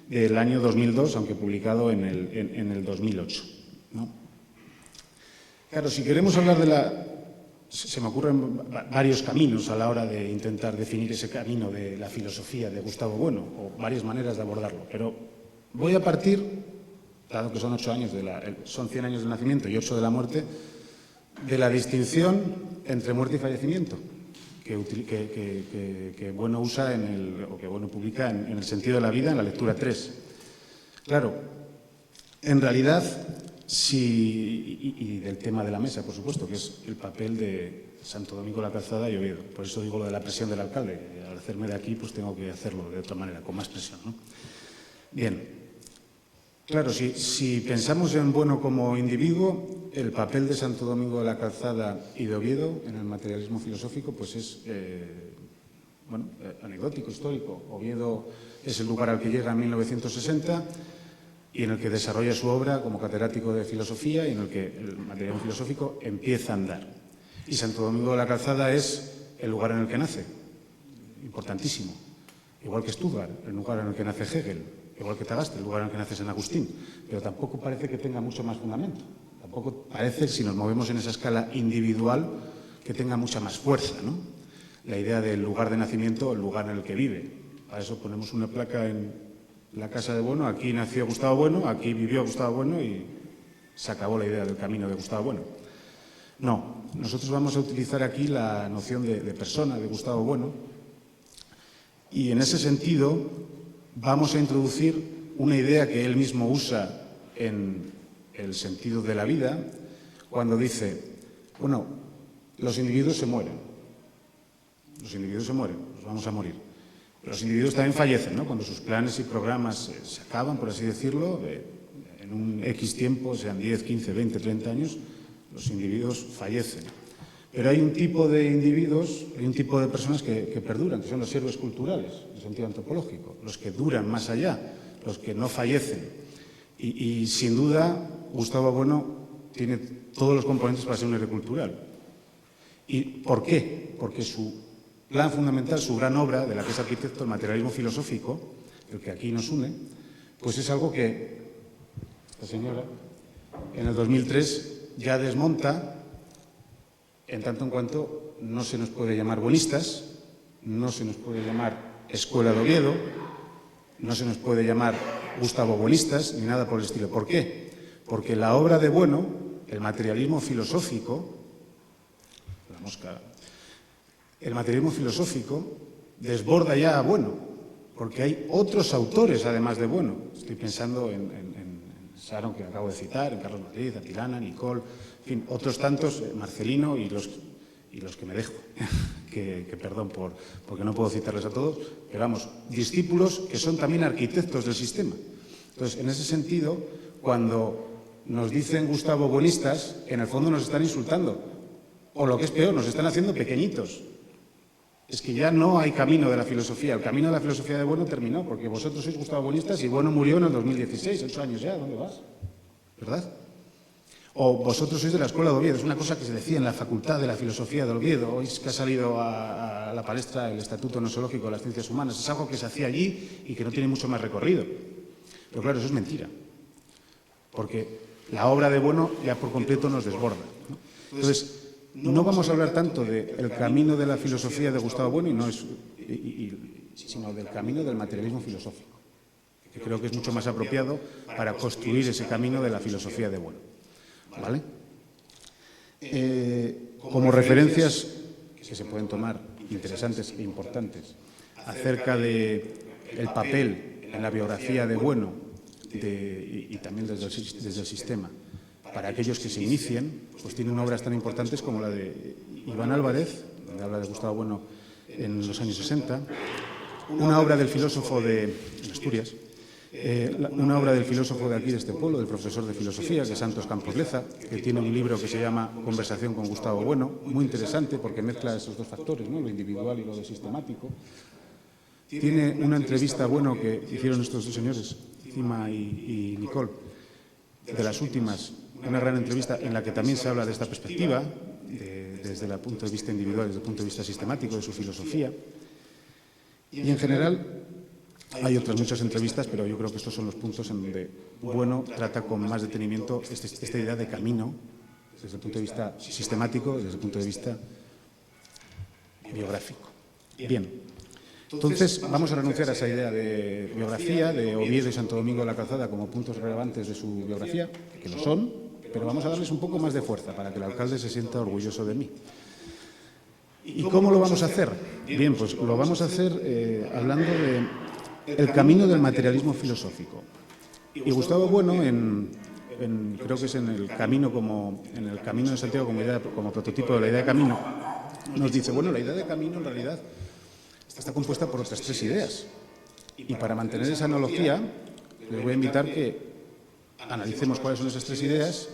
del año 2002, aunque publicado en el 2008, ¿no? Claro, si queremos hablar se me ocurren varios caminos a la hora de intentar definir ese camino de la filosofía de Gustavo Bueno, o varias maneras de abordarlo, pero voy a partir, dado que son 8 años, son 100 años del nacimiento y 8 de la muerte, de la distinción entre muerte y fallecimiento, que Bueno usa o que Bueno publica en El sentido de la vida, en la lectura 3. Claro, en realidad, y del tema de la mesa, por supuesto, que es el papel de Santo Domingo de la Calzada y Oviedo. Por eso digo lo de la presión del alcalde, que al hacerme de aquí pues tengo que hacerlo de otra manera, con más presión, ¿no? Bien, claro, si pensamos en Bueno como individuo, el papel de Santo Domingo de la Calzada y de Oviedo en el materialismo filosófico pues es anecdótico, histórico. Oviedo es el lugar al que llega en 1960 y en el que desarrolla su obra como catedrático de filosofía y en el que el materialismo filosófico empieza a andar. Y Santo Domingo de la Calzada es el lugar en el que nace, importantísimo. Igual que Stuttgart, el lugar en el que nace Hegel, igual que Tagaste, el lugar en el que nace San Agustín. Pero tampoco parece que tenga mucho más fundamento. Tampoco parece, si nos movemos en esa escala individual, que tenga mucha más fuerza, ¿no? La idea del lugar de nacimiento, el lugar en el que vive. Para eso ponemos una placa en la casa de Bueno, aquí nació Gustavo Bueno, aquí vivió Gustavo Bueno y se acabó la idea del camino de Gustavo Bueno. No, nosotros vamos a utilizar aquí la noción de persona de Gustavo Bueno y en ese sentido vamos a introducir una idea que él mismo usa en El sentido de la vida cuando dice, bueno, los individuos se mueren, nos vamos a morir. Los individuos también fallecen, ¿no? Cuando sus planes y programas se acaban, por así decirlo, en un X tiempo, sean 10, 15, 20, 30 años, los individuos fallecen. Pero hay un tipo de individuos, hay un tipo de personas que perduran, que son los héroes culturales, en sentido antropológico, los que duran más allá, los que no fallecen. Y sin duda, Gustavo Bueno tiene todos los componentes para ser un héroe cultural. ¿Y por qué? Porque su plan fundamental, su gran obra, de la que es arquitecto, el materialismo filosófico, el que aquí nos une, pues es algo que esta señora en el 2003 ya desmonta, en tanto en cuanto no se nos puede llamar bonistas, no se nos puede llamar Escuela de Oviedo, no se nos puede llamar Gustavo Bonistas, ni nada por el estilo. ¿Por qué? Porque la obra de Bueno, el materialismo filosófico, la mosca... El materialismo filosófico desborda ya a Bueno, porque hay otros autores además de Bueno. Estoy pensando en Sharon, que acabo de citar, en Carlos Madrid, Atilana, Nicole, en fin, otros tantos, Marcelino y los que me dejo, que perdón porque no puedo citarles a todos, pero vamos, discípulos que son también arquitectos del sistema. Entonces, en ese sentido, cuando nos dicen Gustavo Bonistas, en el fondo nos están insultando, o lo que es peor, nos están haciendo pequeñitos. Es que ya no hay camino de la filosofía. El camino de la filosofía de Bueno terminó, porque vosotros sois Gustavo Bonistas y Bueno murió en el 2016, 8 años ya, ¿dónde vas? ¿Verdad? O vosotros sois de la Escuela de Oviedo, es una cosa que se decía en la Facultad de la Filosofía de Oviedo, hoy es que ha salido a la palestra el Estatuto Nosológico de las Ciencias Humanas, es algo que se hacía allí y que no tiene mucho más recorrido. Pero claro, eso es mentira, porque la obra de Bueno ya por completo nos desborda, ¿no? Entonces, no vamos a hablar tanto del camino de la filosofía de Gustavo Bueno, sino del camino del materialismo filosófico, que creo que es mucho más apropiado para construir ese camino de la filosofía de Bueno. ¿Vale? Como referencias que se pueden tomar interesantes e importantes acerca del papel en la biografía de Bueno y también desde el sistema. Para aquellos que se inicien, pues tienen obras tan importantes como la de Iván Álvarez, donde habla de Gustavo Bueno en los años 60, una obra del filósofo en Asturias, una obra del filósofo de aquí, de este pueblo, del profesor de filosofía, que es Santos Campos Leza, que tiene un libro que se llama Conversación con Gustavo Bueno, muy interesante porque mezcla esos dos factores, ¿no?, lo individual y lo de sistemático. Tiene una entrevista a Bueno que hicieron estos dos señores, Cima y Nicole, de las últimas, una gran entrevista en la que también se habla de esta perspectiva, desde el punto de vista individual, desde el punto de vista sistemático, de su filosofía. Y en general hay otras muchas entrevistas, pero yo creo que estos son los puntos en donde Bueno trata con más detenimiento esta idea de camino, desde el punto de vista sistemático, desde el punto de vista biográfico. Bien, entonces vamos a renunciar a esa idea de biografía, de Oviedo y Santo Domingo de la Calzada como puntos relevantes de su biografía, que lo son, pero vamos a darles un poco más de fuerza para que el alcalde se sienta orgulloso de mí. ¿Y cómo lo vamos a hacer? Bien, pues lo vamos a hacer hablando del camino del materialismo filosófico. Y Gustavo Bueno, creo que es en el camino de Santiago como prototipo de la idea de camino, nos dice, bueno, la idea de camino en realidad está compuesta por otras tres ideas. Y para mantener esa analogía, les voy a invitar que analicemos cuáles son esas tres ideas,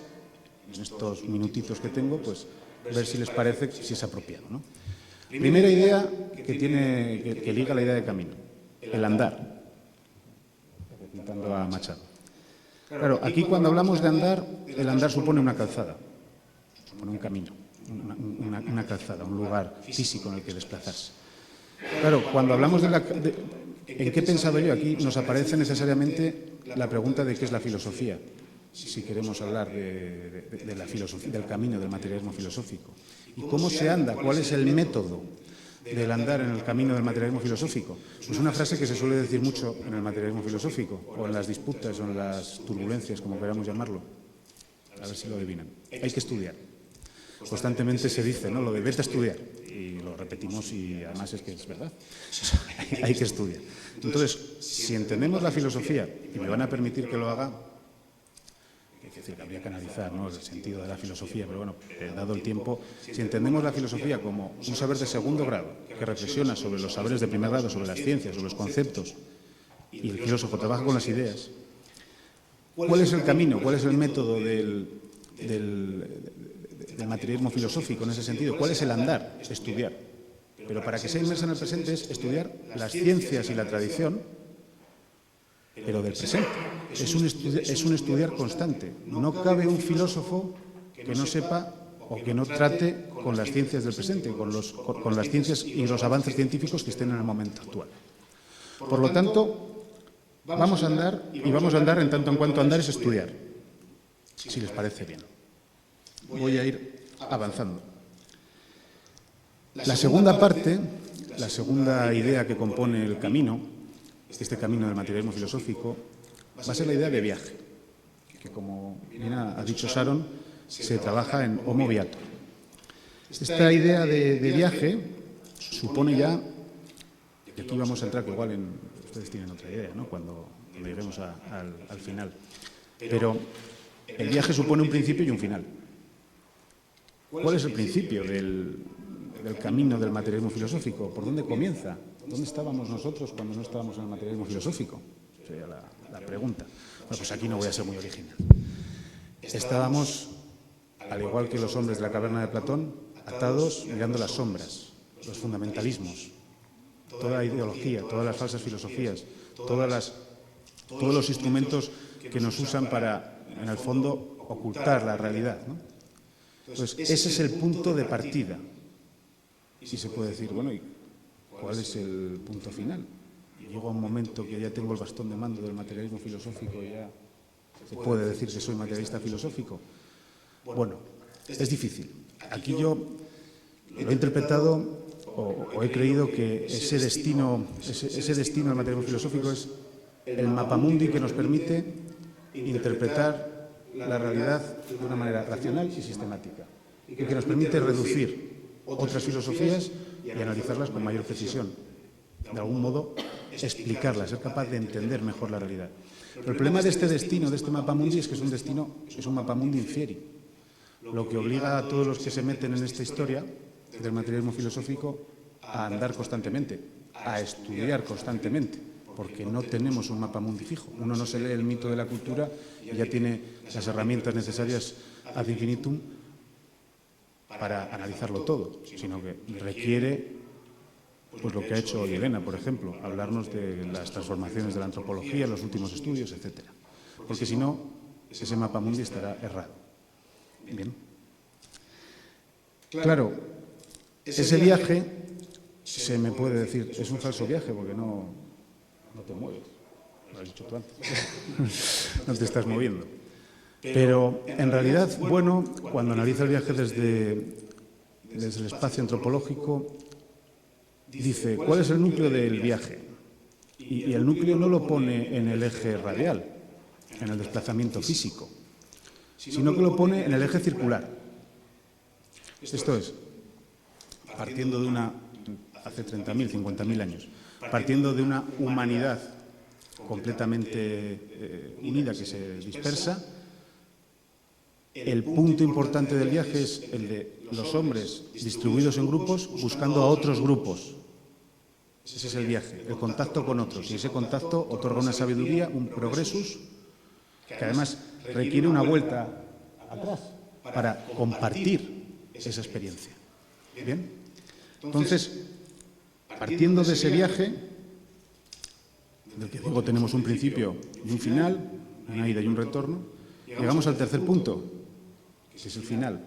en estos minutitos que tengo, pues ver si les parece, si es apropiado, ¿no? Primera idea que liga la idea de camino, el andar, citando a Machado. Claro, aquí cuando hablamos de andar, el andar supone una calzada, supone un camino, una calzada, un lugar físico en el que desplazarse. Claro, cuando hablamos ¿en qué he pensado yo? Aquí nos aparece necesariamente la pregunta de qué es la filosofía, si queremos hablar de la filosofía, del camino del materialismo filosófico. ¿Y cómo se anda? ¿Cuál es el método del andar en el camino del materialismo filosófico? Pues una frase que se suele decir mucho en el materialismo filosófico, o en las disputas, o en las turbulencias, como queramos llamarlo. A ver si lo adivinan. Hay que estudiar. Constantemente se dice, ¿no?, lo de vete a estudiar. Y lo repetimos y además es que es verdad. Hay que estudiar. Entonces, si entendemos la filosofía, y me van a permitir que lo haga, es decir, que habría que analizar, ¿no?, el sentido de la filosofía, pero bueno, dado el tiempo, si entendemos la filosofía como un saber de segundo grado, que reflexiona sobre los saberes de primer grado, sobre las ciencias, sobre los conceptos, y el filósofo trabaja con las ideas, ¿cuál es el camino, cuál es el método del materialismo filosófico en ese sentido? ¿Cuál es el andar? Estudiar. Pero para que sea inmersa en el presente es estudiar las ciencias y la tradición, pero del presente. Es un estudiar constante. No cabe un filósofo que no sepa o que no trate con las ciencias del presente, con las ciencias y los avances científicos que estén en el momento actual. Por lo tanto, vamos a andar, y vamos a andar en tanto en cuanto andar es estudiar, si les parece bien. Voy a ir avanzando. La segunda parte, la segunda idea que compone el camino, este camino del materialismo filosófico, va a ser la idea de viaje, que como bien ha dicho Sharon, se trabaja en Homo Viator. Esta idea de viaje supone ya, y aquí vamos a entrar, que igual ustedes tienen otra idea, ¿no?, cuando lleguemos al final, pero el viaje supone un principio y un final. ¿Cuál es el principio del camino del materialismo filosófico? ¿Por dónde comienza? ¿Dónde estábamos nosotros cuando no estábamos en el materialismo filosófico? Sería la pregunta. Bueno, pues aquí no voy a ser muy original. Estábamos, al igual que los hombres de la caverna de Platón, atados mirando las sombras, los fundamentalismos, toda la ideología, todas las falsas filosofías, todos los instrumentos que nos usan para, en el fondo, ocultar la realidad, ¿no? Entonces, ese es el punto de partida. Y se puede decir, bueno, ¿y cuál es el punto final? Llego a un momento que ya tengo el bastón de mando del materialismo filosófico y ya se puede decir que soy materialista filosófico. Bueno, es difícil. Aquí yo lo he interpretado o he creído que ese destino del materialismo filosófico es el mapamundi que nos permite interpretar la realidad de una manera racional y sistemática, y que nos permite reducir otras filosofías y analizarlas con mayor precisión. De algún modo, explicarla, ser capaz de entender mejor la realidad. Pero el problema de este destino, de este mapamundi, es que es un mapamundi infieri, lo que obliga a todos los que se meten en esta historia del materialismo filosófico a andar constantemente, a estudiar constantemente, porque no tenemos un mapamundi fijo. Uno no se lee el mito de la cultura y ya tiene las herramientas necesarias ad infinitum para analizarlo todo, sino que requiere, pues lo que ha hecho hoy Elena, por ejemplo, hablarnos de las transformaciones de la antropología, los últimos estudios, etcétera. Porque si no, ese mapamundi estará errado. Bien. Claro, ese viaje se me puede decir, es un falso viaje porque no te mueves, lo has dicho tú antes, no te estás moviendo. Pero en realidad, bueno, cuando analiza el viaje desde el espacio antropológico, dice, ¿cuál es el núcleo del viaje? Y el núcleo no lo pone en el eje radial, en el desplazamiento físico, sino que lo pone en el eje circular. Esto es, partiendo de hace 30.000, 50.000 años, partiendo de una humanidad completamente unida que se dispersa, el punto importante del viaje es el de los hombres distribuidos en grupos buscando a otros grupos. Ese es el viaje, el contacto con otros. Y ese contacto otorga una sabiduría, un progresus, que además requiere una vuelta atrás para compartir esa experiencia. ¿Bien? Entonces, partiendo de ese viaje, del que digo tenemos un principio y un final, una ida y un retorno, llegamos al tercer punto, que es el final.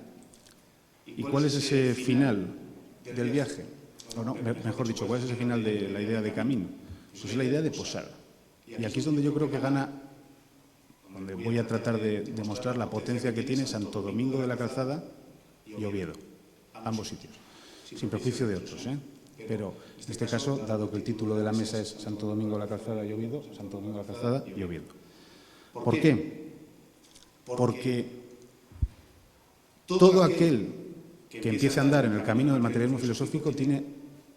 ¿Y cuál es ese final del viaje? O no, mejor dicho, ¿cuál es ese final de la idea de camino? Pues es la idea de posada. Y aquí es donde yo creo que gana, donde voy a tratar de demostrar la potencia que tiene Santo Domingo de la Calzada y Oviedo, ambos sitios, sin perjuicio de otros, ¿eh? Pero en este caso, dado que el título de la mesa es Santo Domingo de la Calzada y Oviedo, Santo Domingo de la Calzada y Oviedo. ¿Por qué? Porque todo aquel que empiece a andar en el camino del materialismo filosófico tiene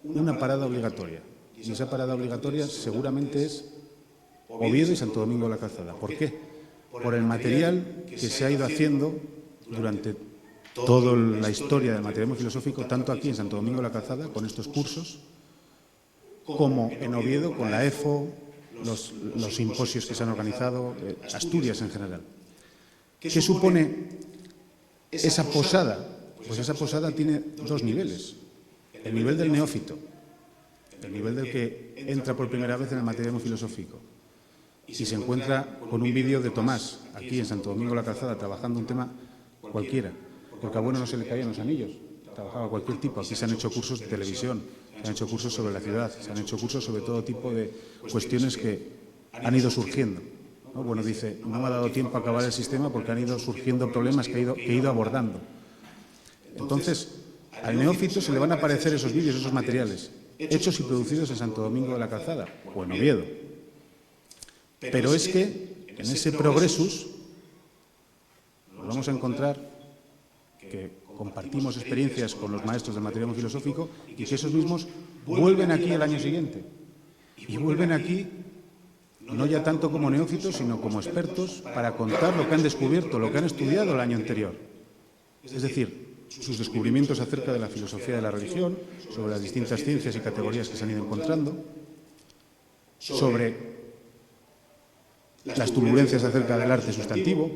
una parada obligatoria. Y esa parada obligatoria seguramente es Oviedo y Santo Domingo de la Calzada. ¿Por qué? Por el material que se ha ido haciendo durante toda la historia del materialismo filosófico, tanto aquí en Santo Domingo de la Calzada, con estos cursos, como en Oviedo, con la EFO, los simposios que se han organizado, Asturias en general. ¿Qué supone esa posada? Pues esa posada tiene dos niveles. El nivel del neófito, el nivel del que entra por primera vez en el materialismo filosófico y se encuentra con un vídeo de Tomás, aquí en Santo Domingo de la Calzada, trabajando un tema cualquiera, porque a bueno no se le caían los anillos, trabajaba cualquier tipo. Aquí se han hecho cursos de televisión, se han hecho cursos sobre la ciudad, se han hecho cursos sobre todo tipo de cuestiones que han ido surgiendo, ¿no? Bueno, dice, no me ha dado tiempo a acabar el sistema porque han ido surgiendo problemas que he ido abordando. Entonces, al neófito se le van a aparecer esos vídeos, esos materiales, hechos y producidos en Santo Domingo de la Calzada o en Oviedo. Pero es que en ese progresus nos vamos a encontrar que compartimos experiencias con los maestros del materialismo filosófico y que esos mismos vuelven aquí el año siguiente. Y vuelven aquí no ya tanto como neófitos, sino como expertos para contar lo que han descubierto, lo que han estudiado el año anterior. Es decir, sus descubrimientos acerca de la filosofía de la religión, sobre las distintas ciencias y categorías que se han ido encontrando, sobre las turbulencias acerca del arte sustantivo.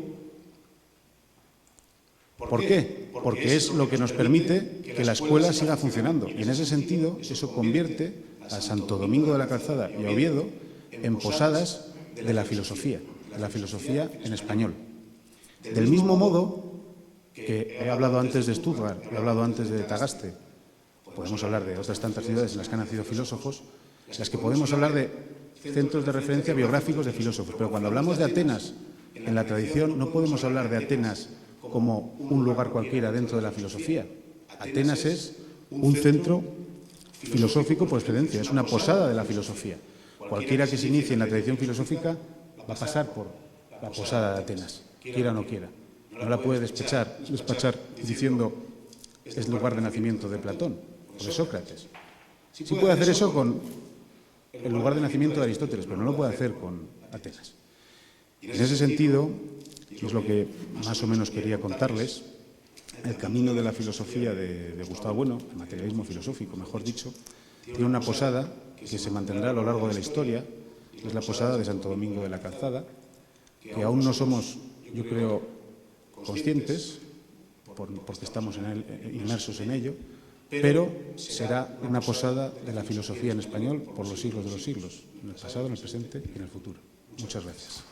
¿Por qué? Porque es lo que nos permite que la escuela siga funcionando. Y en ese sentido, eso convierte a Santo Domingo de la Calzada y a Oviedo en posadas de la filosofía en español. Del mismo modo que he hablado antes de Stuttgart, he hablado antes de Tagaste, podemos hablar de otras tantas ciudades en las que han nacido filósofos, en las que podemos hablar de centros de referencia biográficos de filósofos. Pero cuando hablamos de Atenas en la tradición, no podemos hablar de Atenas como un lugar cualquiera dentro de la filosofía. Atenas es un centro filosófico por excelencia, es una posada de la filosofía. Cualquiera que se inicie en la tradición filosófica va a pasar por la posada de Atenas, quiera o no quiera. No la puede despachar diciendo es lugar de nacimiento de Platón o de Sócrates. Sí puede hacer eso con el lugar de nacimiento de Aristóteles, pero no lo puede hacer con Atenas. En ese sentido, y es lo que más o menos quería contarles, el camino de la filosofía de Gustavo Bueno, el materialismo filosófico, mejor dicho, tiene una posada que se mantendrá a lo largo de la historia, que es la posada de Santo Domingo de la Calzada, que aún no somos, yo creo, conscientes, porque estamos inmersos en ello, pero será una posada de la filosofía en español por los siglos de los siglos, en el pasado, en el presente y en el futuro. Muchas gracias.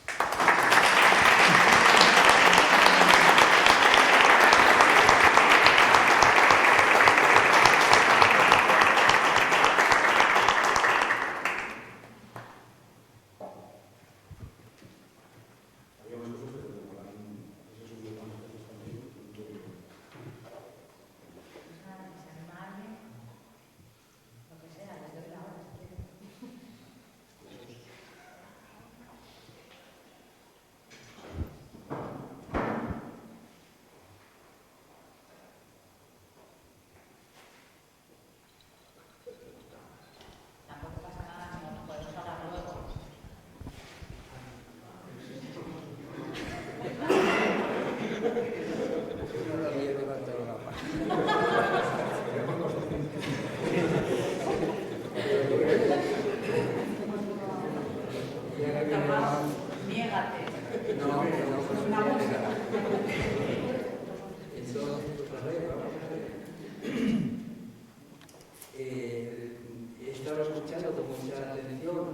Estaba escuchando con mucha atención,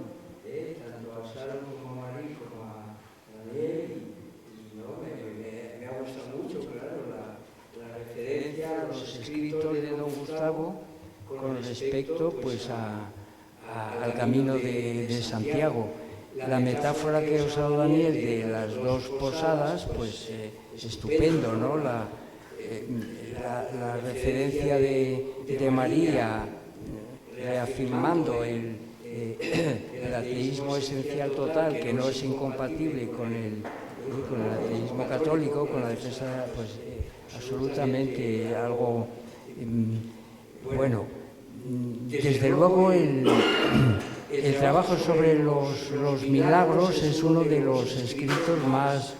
tanto a Sharon como a Marí como a Daniel, y no, me ha gustado mucho, claro, la referencia a los escritos de don Gustavo con respecto pues, al camino de Santiago. La metáfora que ha usado Daniel de las dos posadas, pues es estupendo, ¿no? La referencia de María reafirmando el ateísmo esencial total, que no es incompatible con el ateísmo católico, con la defensa, pues absolutamente algo, bueno, desde luego el trabajo sobre los milagros es uno de los escritos más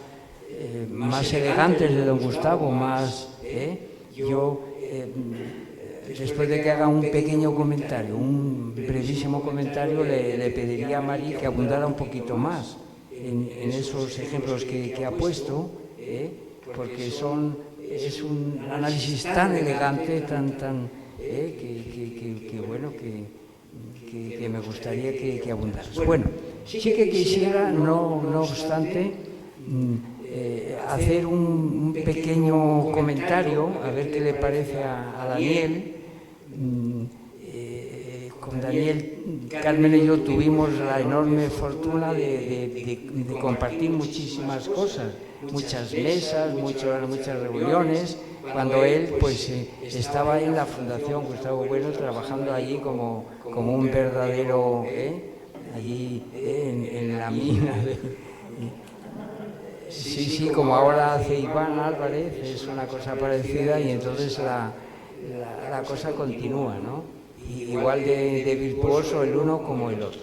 elegantes de don Gustavo, después de que haga un pequeño comentario, un brevísimo comentario, le pediría a Mari que abundara un poquito más en esos ejemplos que ha puesto, porque es un análisis tan elegante, que me gustaría que abundara. Bueno, sí que quisiera, no obstante, hacer un pequeño comentario, a ver qué le parece a Daniel. Con Daniel, Carmen y yo tuvimos la enorme fortuna de compartir muchísimas cosas, muchas mesas, muchas reuniones, cuando él pues estaba en la Fundación Gustavo Bueno trabajando allí como un verdadero, allí en la mina Sí, como ahora hace Iván Álvarez, es una cosa parecida, y entonces la cosa continúa, ¿no? Igual de virtuoso el uno como el otro.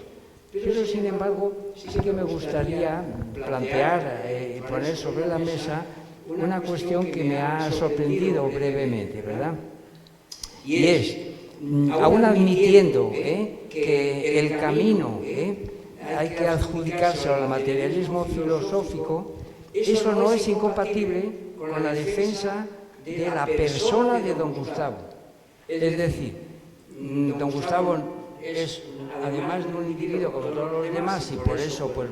Pero, sin embargo, sí que me gustaría plantear y poner sobre la mesa una cuestión que me ha sorprendido brevemente, ¿verdad? Y es, aún admitiendo que el camino hay que adjudicarse al materialismo filosófico, eso no es incompatible con la defensa de la persona de don Gustavo. Es decir, don Gustavo es, además de un individuo como todos los demás, y por eso pues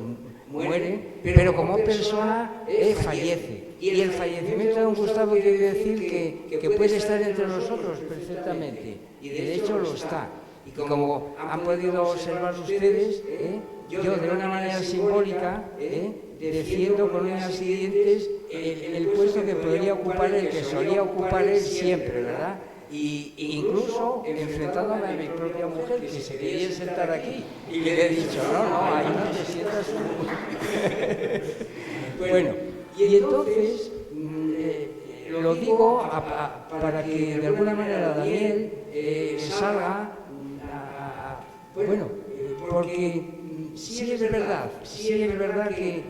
muere, pero como persona fallece. Y el fallecimiento de don Gustavo quiere decir que puede estar entre nosotros perfectamente, y de hecho lo está. Y como han podido observar ustedes, yo de una manera simbólica defiendo con uñas y dientes el puesto que podría ocupar el que solía ocupar él siempre, ¿verdad? Y incluso enfrentándome a mi propia mujer, que se quería sentar aquí, y le he dicho, no, ahí no te sientas tú. Bueno, y entonces lo digo para que de alguna manera Daniel salga, porque sí es verdad que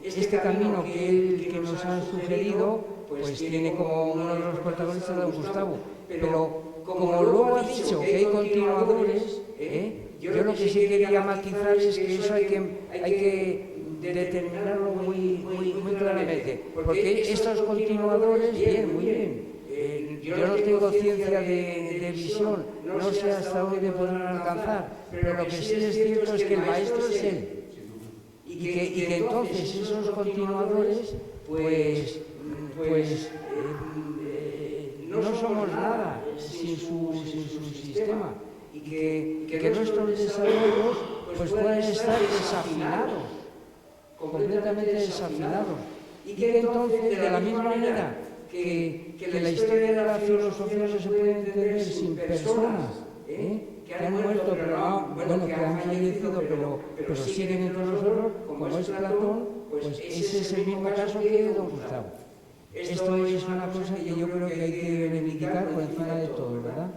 este camino que nos han sugerido, pues tiene como uno de los protagonistas a don Gustavo, pero como luego ha dicho que hay continuadores, yo lo que sí quería matizar es que eso hay que determinarlo muy claramente, porque estos continuadores, muy bien, yo no tengo ciencia de visión, no sé hasta dónde podrán alcanzar, pero lo que sí es cierto es que el maestro es él, y que entonces esos continuadores, pues no somos nada sin su sistema, y que nuestros desarrollos pues pueden estar desafinados, completamente desafinados, y que entonces, de la misma manera que la historia de la filosofía no se puede entender sin personas que han muerto, pero no, bueno, que han fallecido, pero siguen entre nosotros, como es Platón, pues ese es el mismo caso que don Gustavo. Esto es una cosa que yo creo que hay que reivindicar por encima de todo, ¿verdad?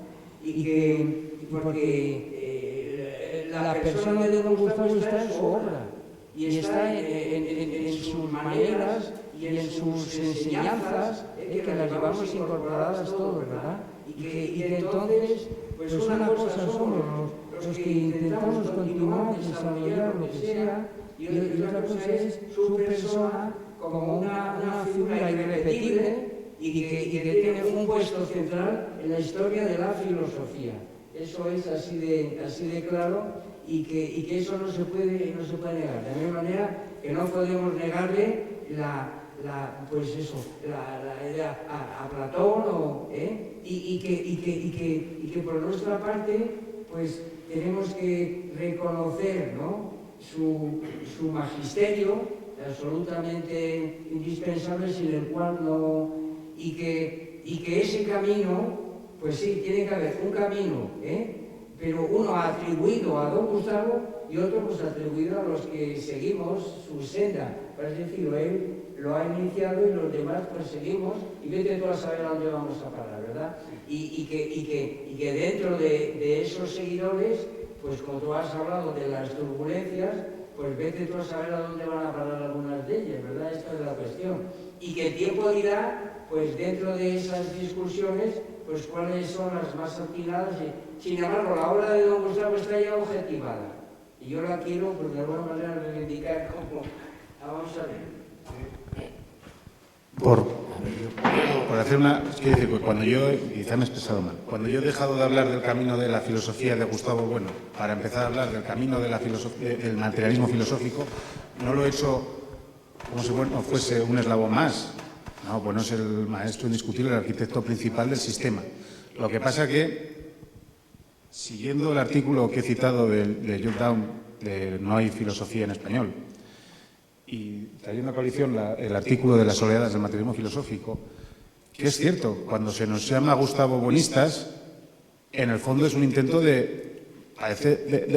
Porque la persona de don Gustavo está en su obra, y está en sus maneras y en sus enseñanzas, que las llevamos incorporadas todos, ¿verdad? Y que entonces, pues una cosa somos los que intentamos continuar, desarrollar lo que sea, y otra cosa es su persona como una figura irrepetible y que tiene un puesto central en la historia de la filosofía. Eso es así de claro, y que eso no se puede negar. De la misma manera que no podemos negarle la idea a Platón, y que por nuestra parte pues tenemos que reconocer, ¿no?, su magisterio, absolutamente indispensable, sin el cual no, y que ese camino, pues sí, tiene que haber un camino, pero uno atribuido a don Gustavo y otro pues atribuido a los que seguimos su senda. Es decir, él lo ha iniciado y los demás pues seguimos, y vete tú a saber a dónde vamos a parar, ¿verdad? Y que dentro de esos seguidores, pues como tú has hablado de las turbulencias, pues vete tú a saber a dónde van a parar algunas de ellas, ¿verdad? Esta es la cuestión. Y que el tiempo dirá, pues dentro de esas discusiones, pues cuáles son las más atinadas. Sin embargo, la obra de don Gustavo está ya objetivada, y yo la quiero, pues de alguna manera, reivindicar como... Vamos a ver. Por hacer una... Quiero decir, pues cuando yo... Quizá me he expresado mal. Cuando yo he dejado de hablar del camino de la filosofía de Gustavo Bueno para empezar a hablar del camino de del materialismo filosófico, no lo he hecho como si Bueno fuese un eslabón más. No, Bueno es el maestro indiscutible, el arquitecto principal del sistema. Lo que pasa que, siguiendo el artículo que he citado de John Down, de No hay filosofía en español, y trayendo a coalición el artículo de las oleadas del materialismo filosófico, que es cierto, cuando se nos llama Gustavo Buenistas, en el fondo es un intento de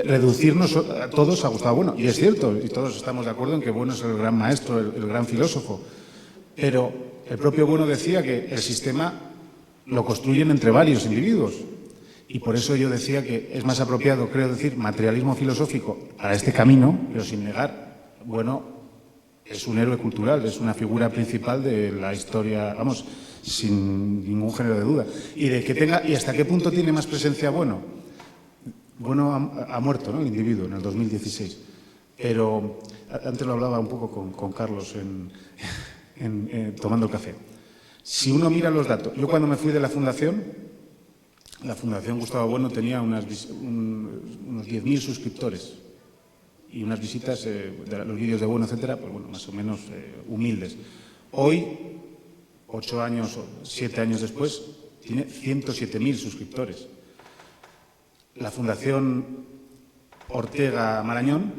reducirnos a todos a Gustavo Bueno. Y es cierto, y todos estamos de acuerdo en que Bueno es el gran maestro, el gran filósofo. Pero el propio Bueno decía que el sistema lo construyen entre varios individuos. Y por eso yo decía que es más apropiado, creo decir, materialismo filosófico para este camino, pero sin negar, Bueno es un héroe cultural, es una figura principal de la historia, vamos, sin ningún género de duda. Y hasta qué punto tiene más presencia Bueno. Bueno ha muerto, ¿no?, el individuo, en el 2016. Pero antes lo hablaba un poco con Carlos tomando el café. Si uno mira los datos, yo cuando me fui de la Fundación Gustavo Bueno tenía unos 10.000 suscriptores. Y unas visitas, de los vídeos de Bueno, etcétera, pues bueno, más o menos humildes. Hoy, 8 años o 7 años después, tiene 107.000 suscriptores. La Fundación Ortega Marañón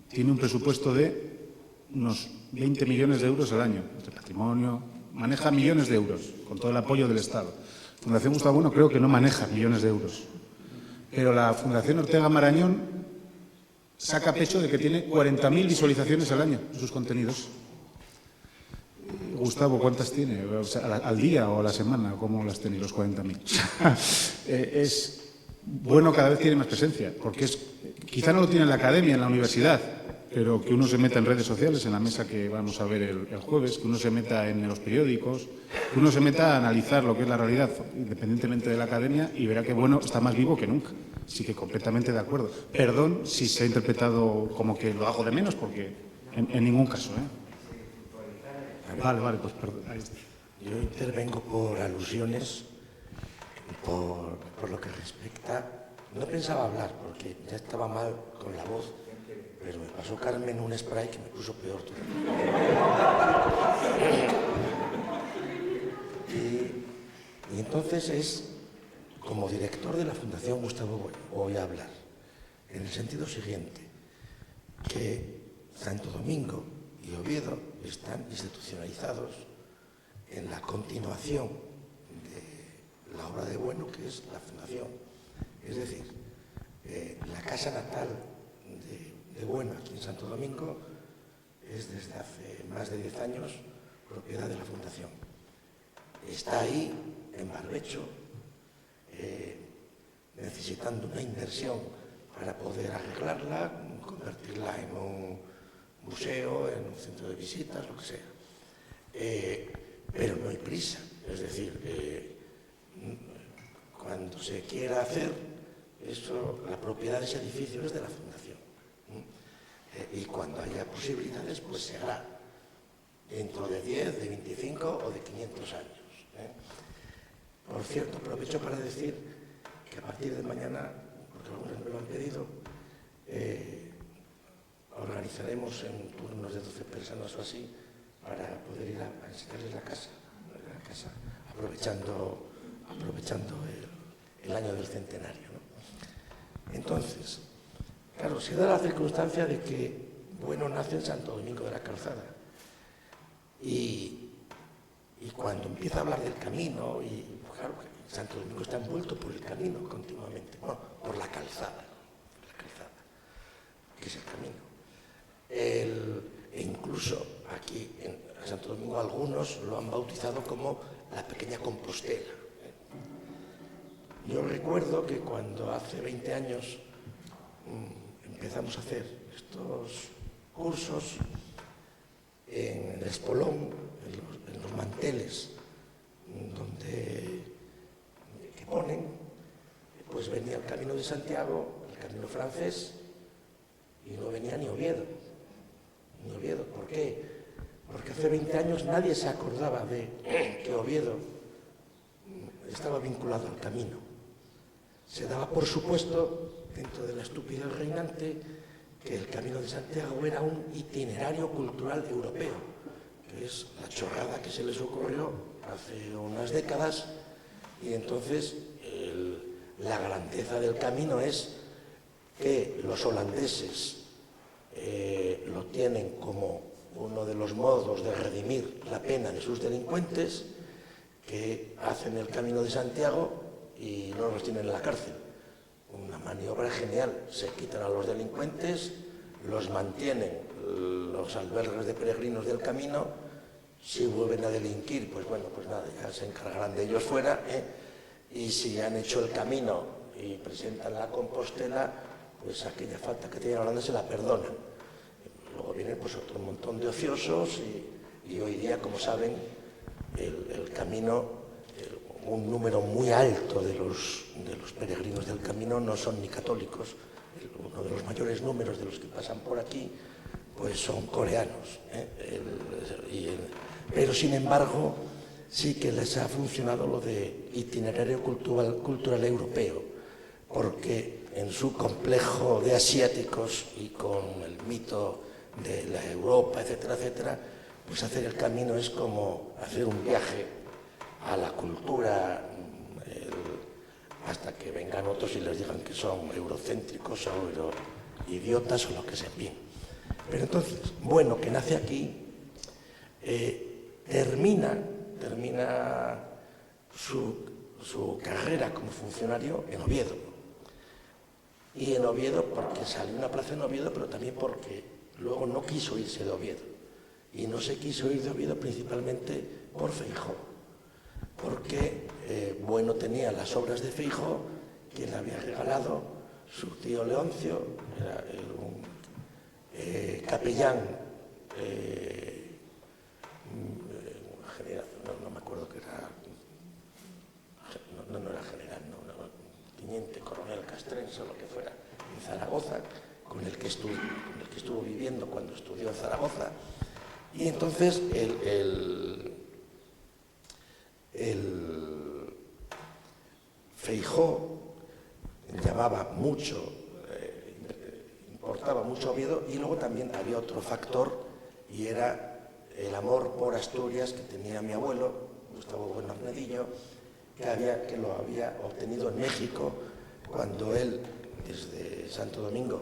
tiene un presupuesto de unos 20 millones de euros al año, entre patrimonio, maneja millones de euros, con todo el apoyo del Estado. Fundación Gustavo Bueno creo que no maneja millones de euros. Pero la Fundación Ortega Marañón saca pecho de que tiene 40.000 visualizaciones al año en sus contenidos. Gustavo, ¿cuántas tiene? O sea, ¿al día o a la semana? ¿Cómo las tiene los 40.000? Bueno cada vez tiene más presencia, porque quizá no lo tiene en la academia, en la universidad, pero que uno se meta en redes sociales, en la mesa que vamos a ver el jueves, que uno se meta en los periódicos, que uno se meta a analizar lo que es la realidad, independientemente de la academia, y verá que Bueno está más vivo que nunca. Sí que completamente de acuerdo. Perdón si se ha interpretado como que lo hago de menos, porque en ningún caso, ¿eh? Vale, pues perdón. Ahí está. Yo intervengo por alusiones, por lo que respecta. No pensaba hablar porque ya estaba mal con la voz, pero me pasó Carmen un spray que me puso peor todavía. Y entonces es, como director de la Fundación Gustavo Bueno, voy a hablar en el sentido siguiente, que Santo Domingo y Oviedo están institucionalizados en la continuación de la obra de Bueno, que es la Fundación. Es decir, la casa natal de Bueno aquí en Santo Domingo es desde hace más de 10 años propiedad de la Fundación. Está ahí, en barbecho, necesitando una inversión para poder arreglarla, convertirla en un museo, en un centro de visitas, lo que sea. Pero no hay prisa, es decir, cuando se quiera hacer eso, la propiedad de ese edificio es de la Fundación. Y cuando haya posibilidades, pues se hará dentro de 10, de 25 o de 500 años. Por cierto, aprovecho para decir que a partir de mañana, porque algunos me lo han pedido, organizaremos en turnos de 12 personas o así para poder ir a enseñarles la casa, aprovechando el año del centenario, ¿no? Entonces, claro, se da la circunstancia de que Bueno nace en Santo Domingo de la Calzada y cuando empieza a hablar del camino, y claro, Santo Domingo está envuelto por el camino continuamente, bueno, por la calzada, que es el camino. E incluso aquí en Santo Domingo algunos lo han bautizado como la pequeña Compostela. Yo recuerdo que cuando hace 20 años empezamos a hacer estos cursos en el espolón, en los manteles que ponen, pues venía el Camino de Santiago, el Camino francés, y no venía ni Oviedo. ¿Por qué? Porque hace 20 años nadie se acordaba de que Oviedo estaba vinculado al camino. Se daba por supuesto, dentro de la estupidez reinante, que el Camino de Santiago era un itinerario cultural europeo, que es la chorrada que se les ocurrió hace unas décadas, y entonces la grandeza del camino es que los holandeses lo tienen como uno de los modos de redimir la pena de sus delincuentes, que hacen el Camino de Santiago y no los tienen en la cárcel. Una maniobra genial. Se quitan a los delincuentes, los mantienen los albergues de peregrinos del camino. Si vuelven a delinquir, pues bueno, pues nada, ya se encargarán de ellos fuera, y si han hecho el camino y presentan la Compostela, pues aquella falta que tienen hablando se la perdonan. Luego vienen pues otro montón de ociosos y hoy día, como saben, el camino, un número muy alto de los peregrinos del camino no son ni católicos. Uno de los mayores números de los que pasan por aquí pues son coreanos, pero sin embargo sí que les ha funcionado lo de itinerario cultural europeo, porque en su complejo de asiáticos y con el mito de la Europa, etcétera, etcétera, pues hacer el camino es como hacer un viaje a la cultura, hasta que vengan otros y les digan que son eurocéntricos o idiotas o lo que sea. Bien. Pero entonces, Bueno, que nace aquí, termina su carrera como funcionario en Oviedo. Y en Oviedo porque salió una plaza en Oviedo, pero también porque luego no quiso irse de Oviedo. Y no se quiso ir de Oviedo principalmente por Feijóo, porque Bueno tenía las obras de Feijóo quien le había regalado, su tío Leoncio, era un capellán, general, no me acuerdo que era, no era general, no, teniente coronel castrense o lo que fuera, en Zaragoza, con el que estuvo viviendo cuando estudió en Zaragoza. Y entonces Feijóo llamaba mucho, importaba mucho Oviedo, y luego también había otro factor, y era el amor por Asturias que tenía mi abuelo, Gustavo Bueno Arnedillo, que lo había obtenido en México cuando él, desde Santo Domingo,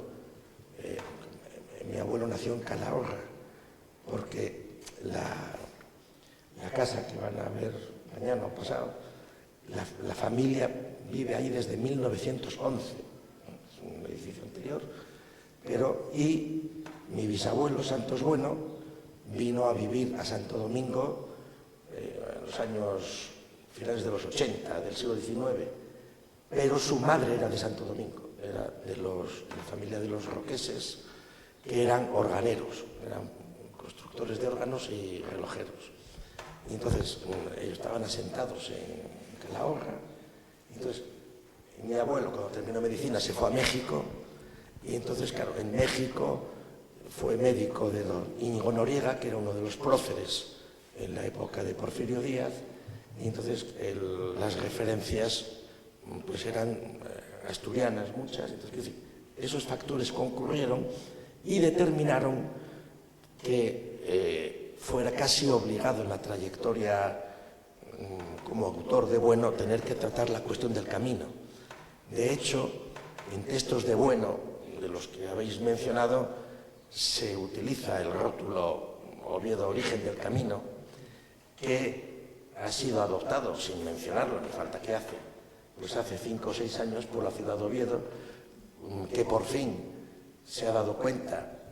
mi abuelo nació en Calahorra, porque la casa que van a ver mañana o pasado, la familia vive ahí desde 1911, es un edificio anterior, y mi bisabuelo Santos Bueno vino a vivir a Santo Domingo en los años finales de los 80 del siglo XIX, pero su madre era de Santo Domingo, era de la familia de los Roqueses, que eran organeros, eran constructores de órganos y relojeros. Y entonces ellos estaban asentados en Calahorra. Entonces mi abuelo, cuando terminó medicina, se fue a México, y entonces, claro, en México fue médico de don Íñigo Noriega, que era uno de los próceres en la época de Porfirio Díaz, y entonces las referencias pues eran asturianas, muchas. Entonces, esos factores concurrieron y determinaron que fuera casi obligado en la trayectoria como autor de Bueno tener que tratar la cuestión del camino. De hecho, en textos de Bueno, de los que habéis mencionado, se utiliza el rótulo Oviedo Origen del Camino, que ha sido adoptado, sin mencionarlo, ni falta que hace, pues hace 5 o 6 años por la ciudad de Oviedo, que por fin se ha dado cuenta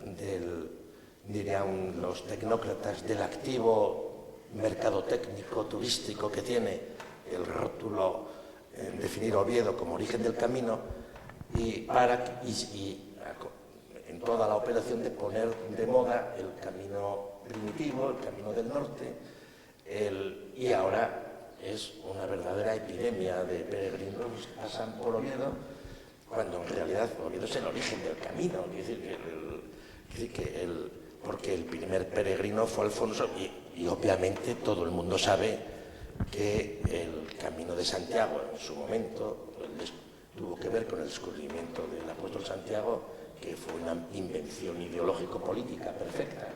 dirían los tecnócratas, del activo mercado técnico turístico que tiene el rótulo definir Oviedo como origen del camino, y en toda la operación de poner de moda el camino primitivo, el camino del norte, y ahora es una verdadera epidemia de peregrinos que pasan por Oviedo, cuando en realidad Oviedo es el origen del camino. Porque el primer peregrino fue Alfonso, y obviamente todo el mundo sabe que el Camino de Santiago en su momento tuvo que ver con el descubrimiento del apóstol Santiago, que fue una invención ideológico-política perfecta.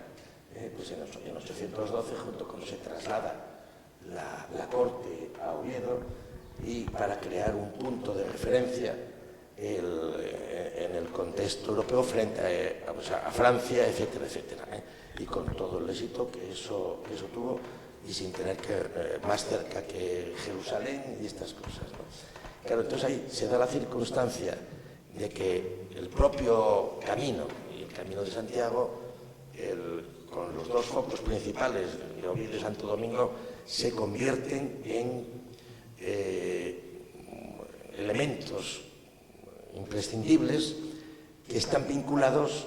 Pues en 812, junto con se traslada la corte a Oviedo, y para crear un punto de referencia en el contexto europeo frente a Francia, etcétera, etcétera, y con todo el éxito que eso tuvo, y sin tener que más cerca que Jerusalén y estas cosas, ¿no? Claro, entonces ahí se da la circunstancia de que el propio camino y el Camino de Santiago, con los dos focos principales de Oviedo y Santo Domingo, se convierten en elementos imprescindibles que están vinculados,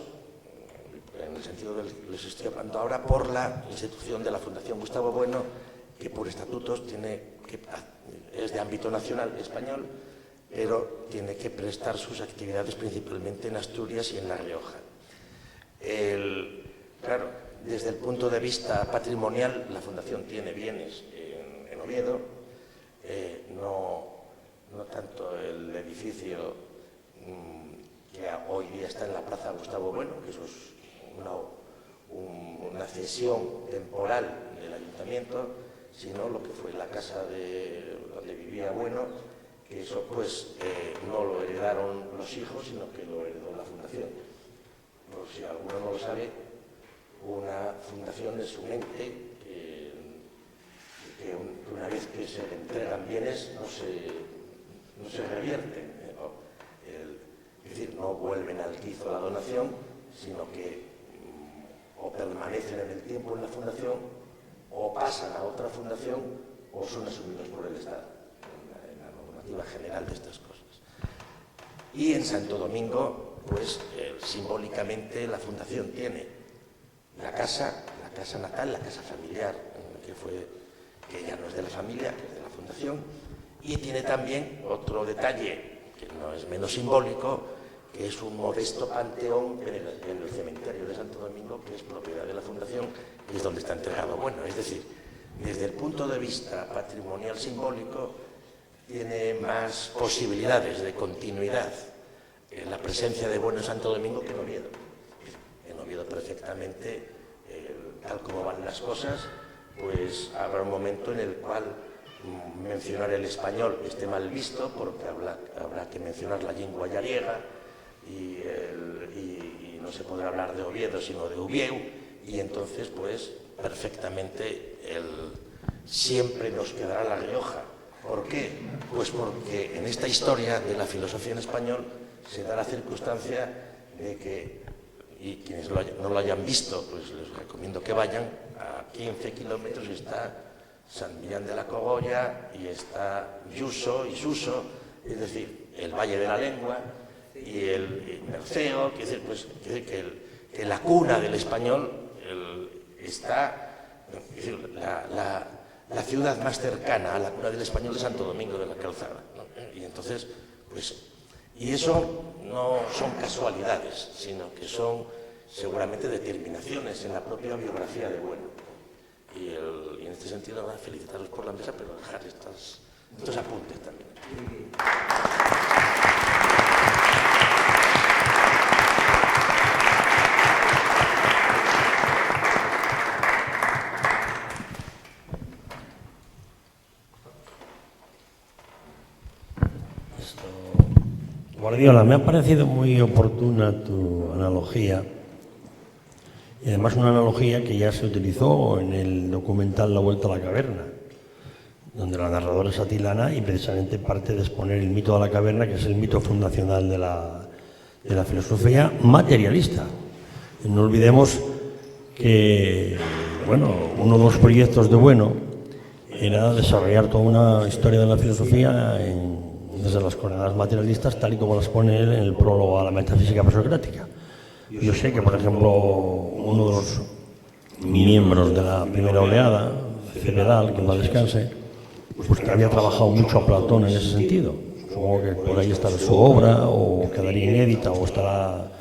en el sentido que les estoy hablando ahora, por la institución de la Fundación Gustavo Bueno, que por estatutos es de ámbito nacional español, pero tiene que prestar sus actividades principalmente en Asturias y en La Rioja. Claro, desde el punto de vista patrimonial, la Fundación tiene bienes en Oviedo, no tanto el edificio que hoy día está en la Plaza Gustavo Bueno, que eso es una cesión temporal del ayuntamiento, sino lo que fue la casa donde vivía Bueno, que eso pues no lo heredaron los hijos, sino que lo heredó la Fundación. Por si alguno no lo sabe, una fundación es un ente que una vez que se le entregan bienes no se revierten, es decir, no vuelven al quicio la donación, sino que o permanecen en el tiempo en la fundación, o pasan a otra fundación, o son asumidos por el Estado, en la normativa general de estas cosas. Y en Santo Domingo, pues simbólicamente la Fundación tiene la casa natal, la casa familiar, que ya no es de la familia, que es de la Fundación, y tiene también otro detalle que no es menos simbólico, que es un modesto panteón en el cementerio de Santo Domingo, que es propiedad de la Fundación, y es donde está enterrado Bueno. Es decir, desde el punto de vista patrimonial simbólico, tiene más posibilidades de continuidad en la presencia de Bueno en Santo Domingo que en Oviedo. En Oviedo perfectamente, tal como van las cosas, pues habrá un momento en el cual mencionar el español esté mal visto, porque habrá que mencionar la lengua gallega, y no se podrá hablar de Oviedo sino de Ubieu, y entonces pues perfectamente siempre nos quedará La Rioja. ¿Por qué? Pues porque en esta historia de la filosofía en español se da la circunstancia de que, y quienes no lo hayan visto, pues les recomiendo que vayan, a 15 kilómetros está San Millán de la Cogolla y está Yuso y Suso, es decir, el Valle de la Lengua y el Merceo, quiere decir que la cuna del español está, la ciudad más cercana a la cuna del español de Santo Domingo de la Calzada, ¿no? Y entonces, pues, y eso no son casualidades, sino que son seguramente determinaciones en la propia biografía de Bueno. Y en este sentido, felicitaros por la mesa, pero dejar estos apuntes también. Guardiola, me ha parecido muy oportuna tu analogía, y además una analogía que ya se utilizó en el documental La Vuelta a la Caverna, donde la narradora es Atilana y precisamente parte de exponer el mito de la caverna, que es el mito fundacional de la filosofía materialista. Y no olvidemos que, bueno, uno de los proyectos de Bueno era desarrollar toda una historia de la filosofía desde las coordenadas materialistas, tal y como las pone él en el prólogo a la metafísica presocrática. Yo sé que, por ejemplo, uno de los miembros de la primera oleada, Cepedal, que en paz descanse, pues que había trabajado mucho a Platón en ese sentido. Supongo que por ahí estará su obra, o quedaría inédita, o estará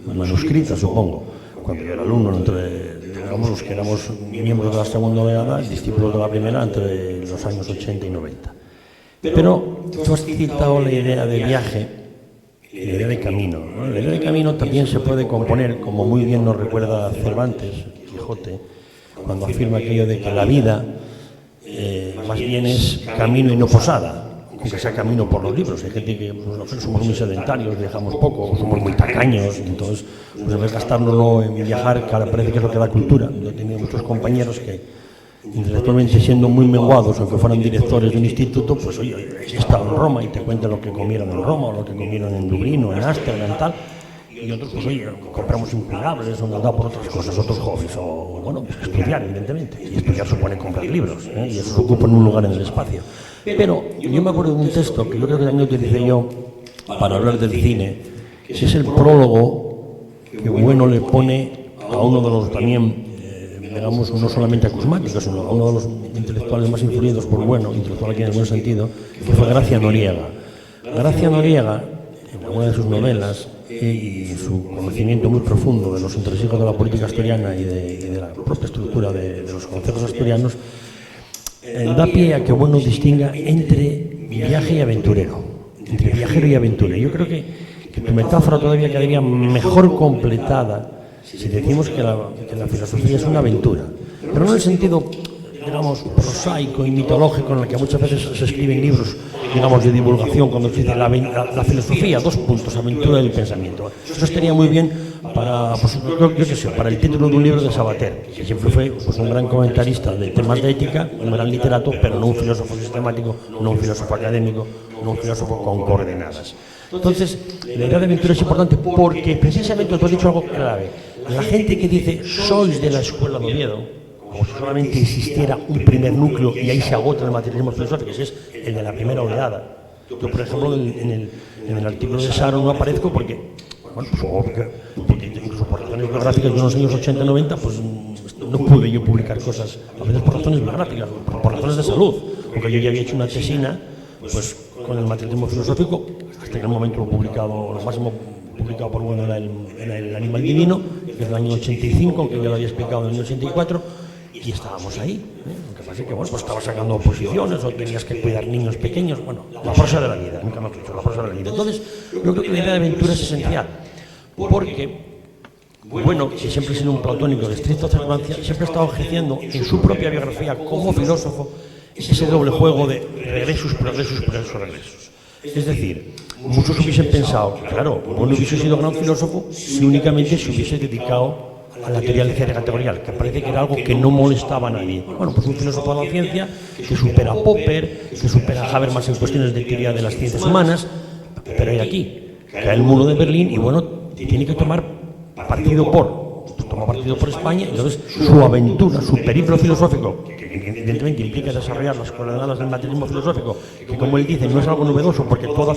manuscrita, supongo. Cuando yo era alumno, digamos, los que éramos miembros de la segunda oleada, discípulos de la primera, entre los años 80 y 90. Pero tú has citado la idea de viaje y la idea de camino, ¿no? La idea de camino también se puede componer, como muy bien nos recuerda Cervantes, Quijote, cuando afirma aquello de que la vida más bien es camino y no posada, aunque sea camino por los libros. Hay gente que nosotros somos muy sedentarios, viajamos poco, somos muy tacaños, y entonces pues en vez de gastárnoslo en viajar, que ahora parece que es lo que da cultura. Yo he tenido muchos compañeros que, intelectualmente siendo muy menguados, aunque fueran directores de un instituto, pues oye, he estado en Roma y te cuentan lo que comieron en Roma, o lo que comieron en Dublín, o en Ámsterdam, tal, y otros, pues oye, compramos impagables, o nos da por otras cosas, otros hobbies, o bueno, pues estudiar, evidentemente, y estudiar supone comprar libros, y eso ocupa un lugar en el espacio. Pero yo me acuerdo de un texto que yo creo que también utilicé yo para hablar del cine, que es el prólogo que Bueno le pone a uno de los también, digamos, no solamente acusmáticos, sino a uno de los intelectuales más influidos por Bueno, intelectual aquí en el buen sentido, que fue Gracia Noriega. Gracia Noriega, en alguna de sus novelas, y su conocimiento muy profundo de los entresijos de la política asturiana y de la propia estructura de los concejos asturianos, da pie a que Bueno distinga entre viaje y aventurero, entre viajero y aventura. Yo creo que tu metáfora todavía quedaría mejor completada si decimos que la filosofía es una aventura, pero no en el sentido, digamos, prosaico y mitológico en el que muchas veces se escriben libros, digamos, de divulgación, cuando se dice la filosofía, aventura del pensamiento. Eso estaría muy bien para, pues, yo qué sé, para el título de un libro de Sabater, que siempre fue pues, un gran comentarista de temas de ética, un gran literato, pero no un filósofo sistemático, no un filósofo académico, no un filósofo con coordenadas. Entonces, la idea de aventura es importante porque precisamente tú has dicho algo clave. La gente que dice, sois de la escuela de Oviedo, como si solamente existiera un primer núcleo y ahí se agota el materialismo filosófico, que es el de la primera oleada, Yo, por ejemplo, en el artículo de Sharon no aparezco porque, bueno, pues, porque incluso por razones biográficas de los años 80-90, pues no pude yo publicar cosas, a veces por razones biográficas, por razones de salud, porque yo ya había hecho una tesina, pues con el materialismo filosófico, hasta aquel momento lo máximo publicado por bueno era el Animal Divino, que es del año 85, aunque ya lo había explicado en el año 84, y estábamos ahí. Lo que pasa es que, bueno, pues estaba sacando oposiciones o tenías que cuidar niños pequeños, bueno, la prosa de la vida, nunca me he dicho, la prosa de la vida. Entonces, yo creo que la idea de aventura es esencial, porque, bueno, que siempre he sido un platónico de estricta observancia, siempre he estado ejerciendo en su propia biografía como filósofo ese doble juego de regresos, progresos, progresos, regresos. Es decir, muchos hubiesen pensado que, claro, bueno, hubiese sido gran filósofo si únicamente se hubiese dedicado a la teoría literaria categorial, que parece que era algo que no molestaba a nadie. Bueno, pues un filósofo de la ciencia que supera a Popper, que supera a Habermas en cuestiones de teoría de las ciencias humanas, pero hay aquí, cae el muro de Berlín y, bueno, tiene que tomar partido por España, entonces su aventura, su periplo filosófico, que evidentemente implica desarrollar las coordenadas del materialismo filosófico, que como él dice no es algo novedoso porque toda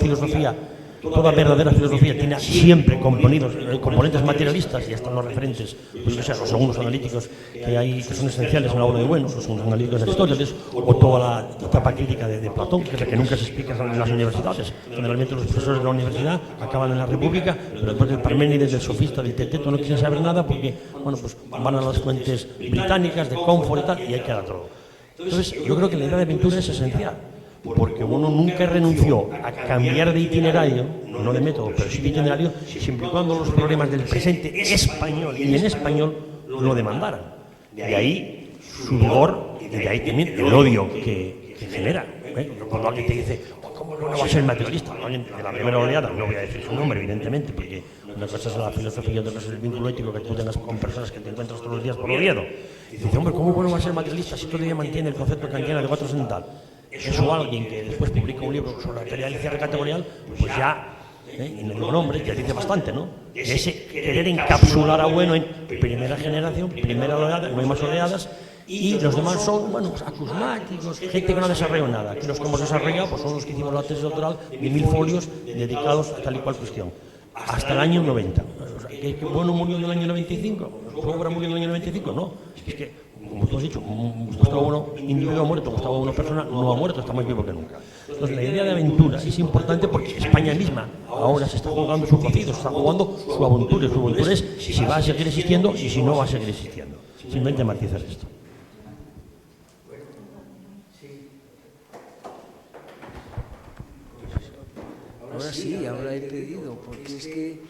verdadera filosofía tiene siempre componentes materialistas, y están los referentes, pues, o sea, los segundos analíticos que hay, que son esenciales en la obra de Bueno, los segundos analíticos de Aristóteles, o toda la etapa crítica de Platón, que es la que nunca se explica en las universidades. Generalmente los profesores de la universidad acaban en la República, pero después del Parménides, del sofista, del Teteto, no quieren saber nada porque, bueno, pues van a las fuentes británicas, de Comfort y tal, y ahí queda todo. Entonces, yo creo que la idea de aventura es esencial, porque uno nunca renunció a cambiar de itinerario, no de método, pero sí de itinerario, siempre y cuando los problemas del presente español y en español lo demandaran. De ahí su vigor y de ahí también el odio que genera. Cuando alguien te dice, ¿cómo no va a ser materialista? Alguien de la primera oleada, no voy a decir su nombre, evidentemente, porque una cosa es la filosofía y otra cosa es el vínculo ético que tú tengas con personas que te encuentras todos los días por Oviedo. Y dice, hombre, ¿cómo no va a ser materialista si todavía mantiene el concepto kantiano de cuatro central? Eso alguien que después publica un libro sobre la teoría literaria categorial, pues ya, en el nombre, ya dice bastante, ¿no? Ese querer encapsular a Bueno en primera generación, primera oleada, no hay más oleadas, y los demás son, bueno, pues acusmáticos, gente que no ha desarrollado nada. Aquí los que hemos desarrollado pues son los que hicimos la tesis doctoral de 1000 folios dedicados a tal y cual cuestión. Hasta el año 90. O sea, ¿que Bueno murió en el año 95? ¿Su obra murió en el año 95? No. Es que, como tú has dicho, Gustavo Bueno, individuo ha muerto, Gustavo Bueno, persona, no ha muerto, está más vivo que nunca. Entonces, la idea de aventura es importante porque España misma ahora se está jugando su cocido, se está jugando su aventura. Su aventura es si va a seguir existiendo y si no va a seguir existiendo. Simplemente matizar esto. Ahora sí, ahora he pedido, porque es que,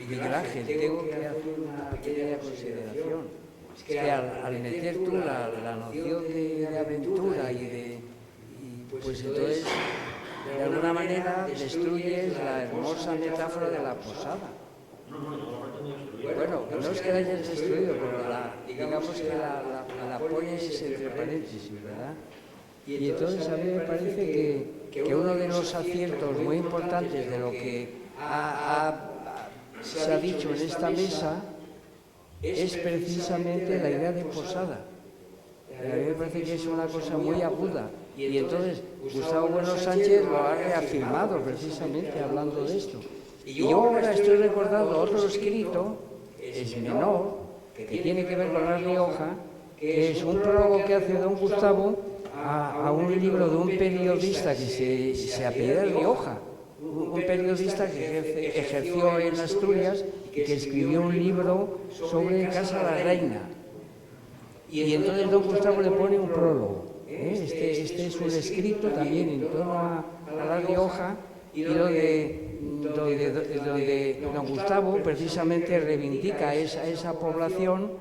Miguel Ángel, tengo que hacer una pequeña consideración. Es que al meter tú la noción de aventura pues entonces, de alguna manera, destruyes la hermosa metáfora de la posada. Bueno, no es que la hayas destruido, pero digamos que la pones entre paréntesis, ¿verdad? Y entonces a mí me parece que uno de los aciertos muy importantes de lo que se ha dicho en esta mesa es precisamente la idea de posada. A mí me parece que es una cosa muy aguda. Y entonces Gustavo Bueno Sánchez lo ha reafirmado precisamente hablando de esto. Y yo ahora estoy recordando otro escrito, es menor, que tiene que ver con La Rioja, que es un prólogo que hace don Gustavo a un libro de un periodista que se apellida Rioja, un periodista que ejerció en Asturias y que escribió un libro sobre Casa de la Reina. Y entonces don Gustavo le pone un prólogo. Este es un escrito también en torno a La Rioja, y donde don Gustavo precisamente reivindica esa población,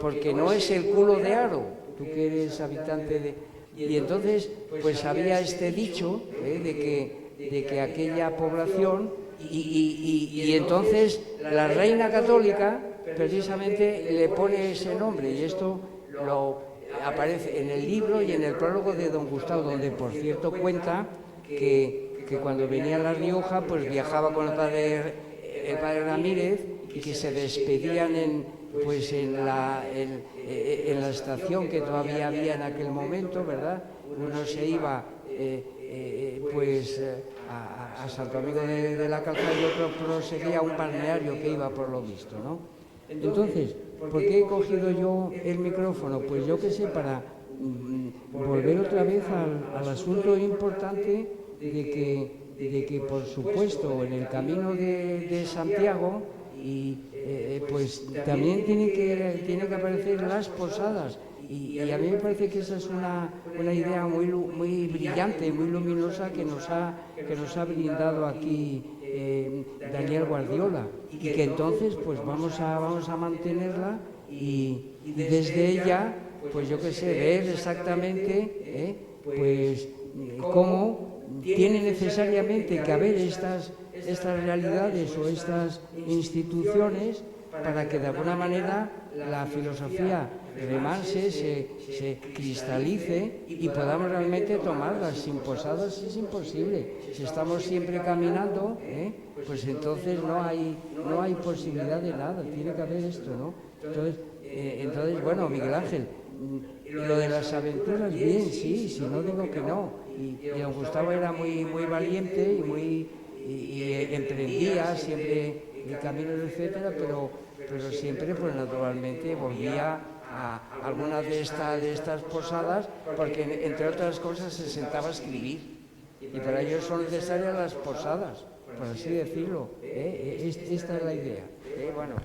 porque no es el culo de Aro, tú que eres habitante de... Y entonces, pues había este dicho de que aquella población, y entonces la reina católica precisamente le pone ese nombre, y esto lo aparece en el libro y en el prólogo de don Gustavo, donde por cierto cuenta que cuando venía a La Rioja, pues viajaba con el padre Ramírez, y que se despedían en la estación que todavía había en aquel momento, ¿verdad? Uno se iba a Santo Domingo de la Calzada y otro proseguía a un balneario que iba por lo visto, ¿no? Entonces, ¿por qué he cogido yo el micrófono? Pues yo qué sé, para volver otra vez al asunto importante de que, por supuesto, en el camino de Santiago, pues también tienen que aparecer las posadas. Y a mí me parece que esa es una idea muy brillante, muy luminosa que nos ha brindado aquí Daniel Guardiola, y que entonces pues vamos a mantenerla y desde ella, pues yo qué sé, ver exactamente pues cómo tiene necesariamente que haber estas realidades o estas instituciones para que de alguna manera la filosofía remanse, se cristalice y podamos realmente tomarlas. Sin posadas es imposible. Si estamos siempre caminando, pues entonces no hay posibilidad de nada. Tiene que haber esto, ¿no? Entonces, bueno, Miguel Ángel, lo de las aventuras, bien, sí, si no digo que no. Y don Gustavo era muy valiente y emprendía siempre el camino, etcétera, pero siempre, pues naturalmente, volvía a alguna de estas posadas, porque entre otras cosas se sentaba a escribir, y para ello son necesarias las posadas, por así decirlo. Esta es la idea. Bueno,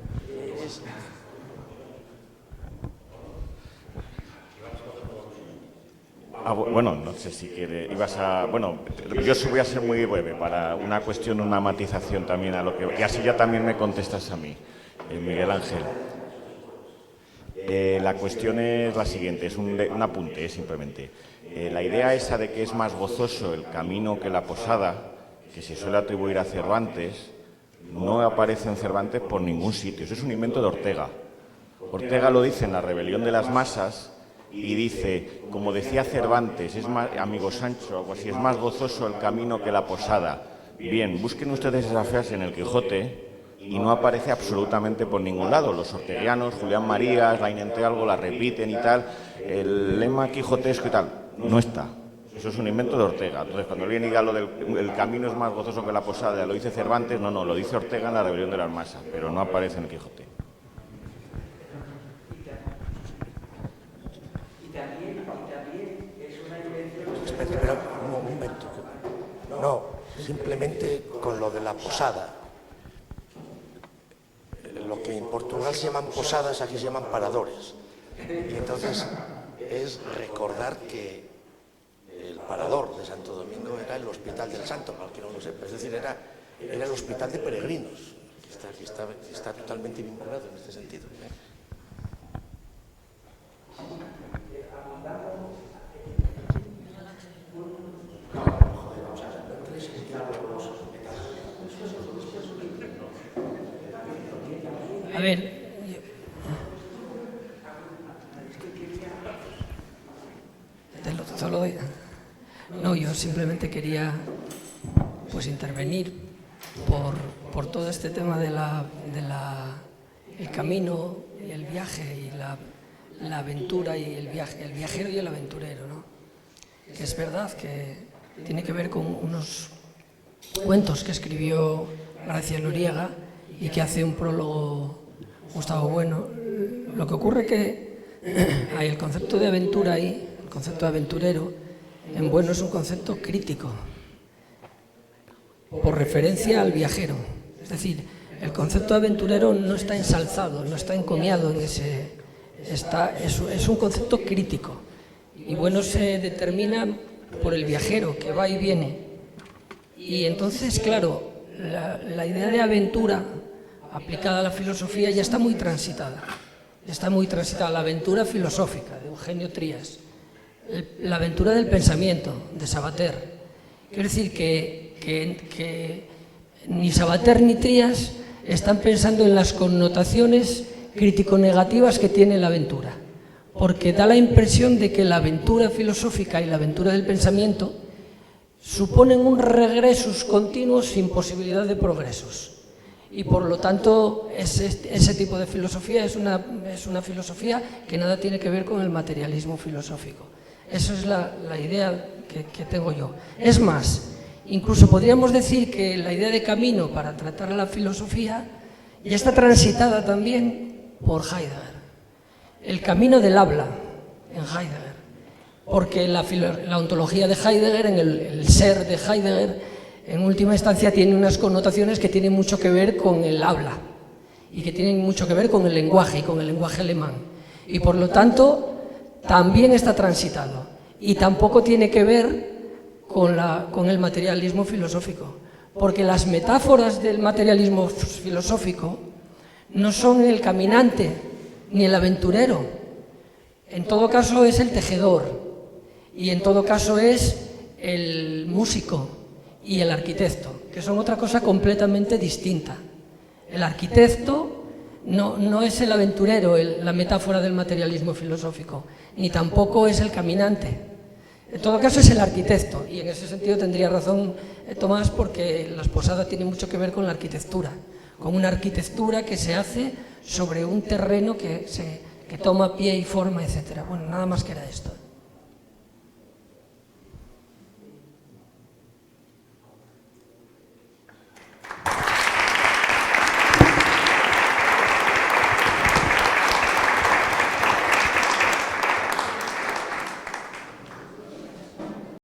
bueno, no sé si quiere, bueno, yo voy a ser muy breve para una cuestión, una matización también a lo que, y así ya también me contestas a mí, Miguel Ángel. La cuestión es la siguiente, es un apunte simplemente. La idea esa de que es más gozoso el camino que la posada, que se suele atribuir a Cervantes, no aparece en Cervantes por ningún sitio. Eso es un invento de Ortega. Ortega lo dice en La rebelión de las masas y dice, como decía Cervantes, amigo Sancho, algo así, es más gozoso el camino que la posada. Bien, busquen ustedes esa frase en el Quijote y no aparece absolutamente por ningún lado. Los orteguianos, Julián Marías, Lainente algo la repiten y tal, el lema quijotesco y tal, no está. Eso es un invento de Ortega. Entonces, cuando alguien diga lo del el camino es más gozoso que la posada, lo dice Cervantes, no, lo dice Ortega en La rebelión de las masas, pero no aparece en el Quijote. Pero un momento. No, simplemente con lo de la posada. Lo que en Portugal se llaman posadas, aquí se llaman paradores. Y entonces es recordar que el parador de Santo Domingo era el Hospital del Santo, para que no lo sepa. Es decir, era el hospital de peregrinos, que está totalmente vinculado en este sentido. A ver, yo simplemente quería pues intervenir por todo este tema de el camino y el viaje y la aventura y el viajero y el aventurero, ¿no? Que es verdad que tiene que ver con unos cuentos que escribió García Noriega y que hace un prólogo Gustavo Bueno. Lo que ocurre que hay el concepto de aventura ahí, el concepto de aventurero, en Bueno es un concepto crítico, por referencia al viajero. Es decir, el concepto de aventurero no está ensalzado, no está encomiado en ese... es un concepto crítico. Y Bueno se determina por el viajero, que va y viene. Y entonces, claro, la idea de aventura aplicada a la filosofía ya está muy transitada. Está muy transitada la aventura filosófica de Eugenio Trías, la aventura del pensamiento de Sabater. Quiero decir que ni Sabater ni Trías están pensando en las connotaciones crítico-negativas que tiene la aventura, porque da la impresión de que la aventura filosófica y la aventura del pensamiento suponen un regresus continuos sin posibilidad de progresos. Y por lo tanto, ese tipo de filosofía es una filosofía que nada tiene que ver con el materialismo filosófico. Esa es la idea que tengo yo. Es más, incluso podríamos decir que la idea de camino para tratar la filosofía ya está transitada también por Heidegger. El camino del habla en Heidegger, porque la ontología de Heidegger, en el ser de Heidegger, en última instancia tiene unas connotaciones que tienen mucho que ver con el habla y que tienen mucho que ver con el lenguaje y con el lenguaje alemán. Y por lo tanto también está transitado y tampoco tiene que ver con el materialismo filosófico, porque las metáforas del materialismo filosófico no son el caminante ni el aventurero, en todo caso es el tejedor y en todo caso es el músico y el arquitecto, que son otra cosa completamente distinta. El arquitecto no es el aventurero, la metáfora del materialismo filosófico, ni tampoco es el caminante. En todo caso es el arquitecto, y en ese sentido tendría razón Tomás, porque la Esposada tiene mucho que ver con la arquitectura, con una arquitectura que se hace sobre un terreno que toma pie y forma, etc. Bueno, nada más que era esto.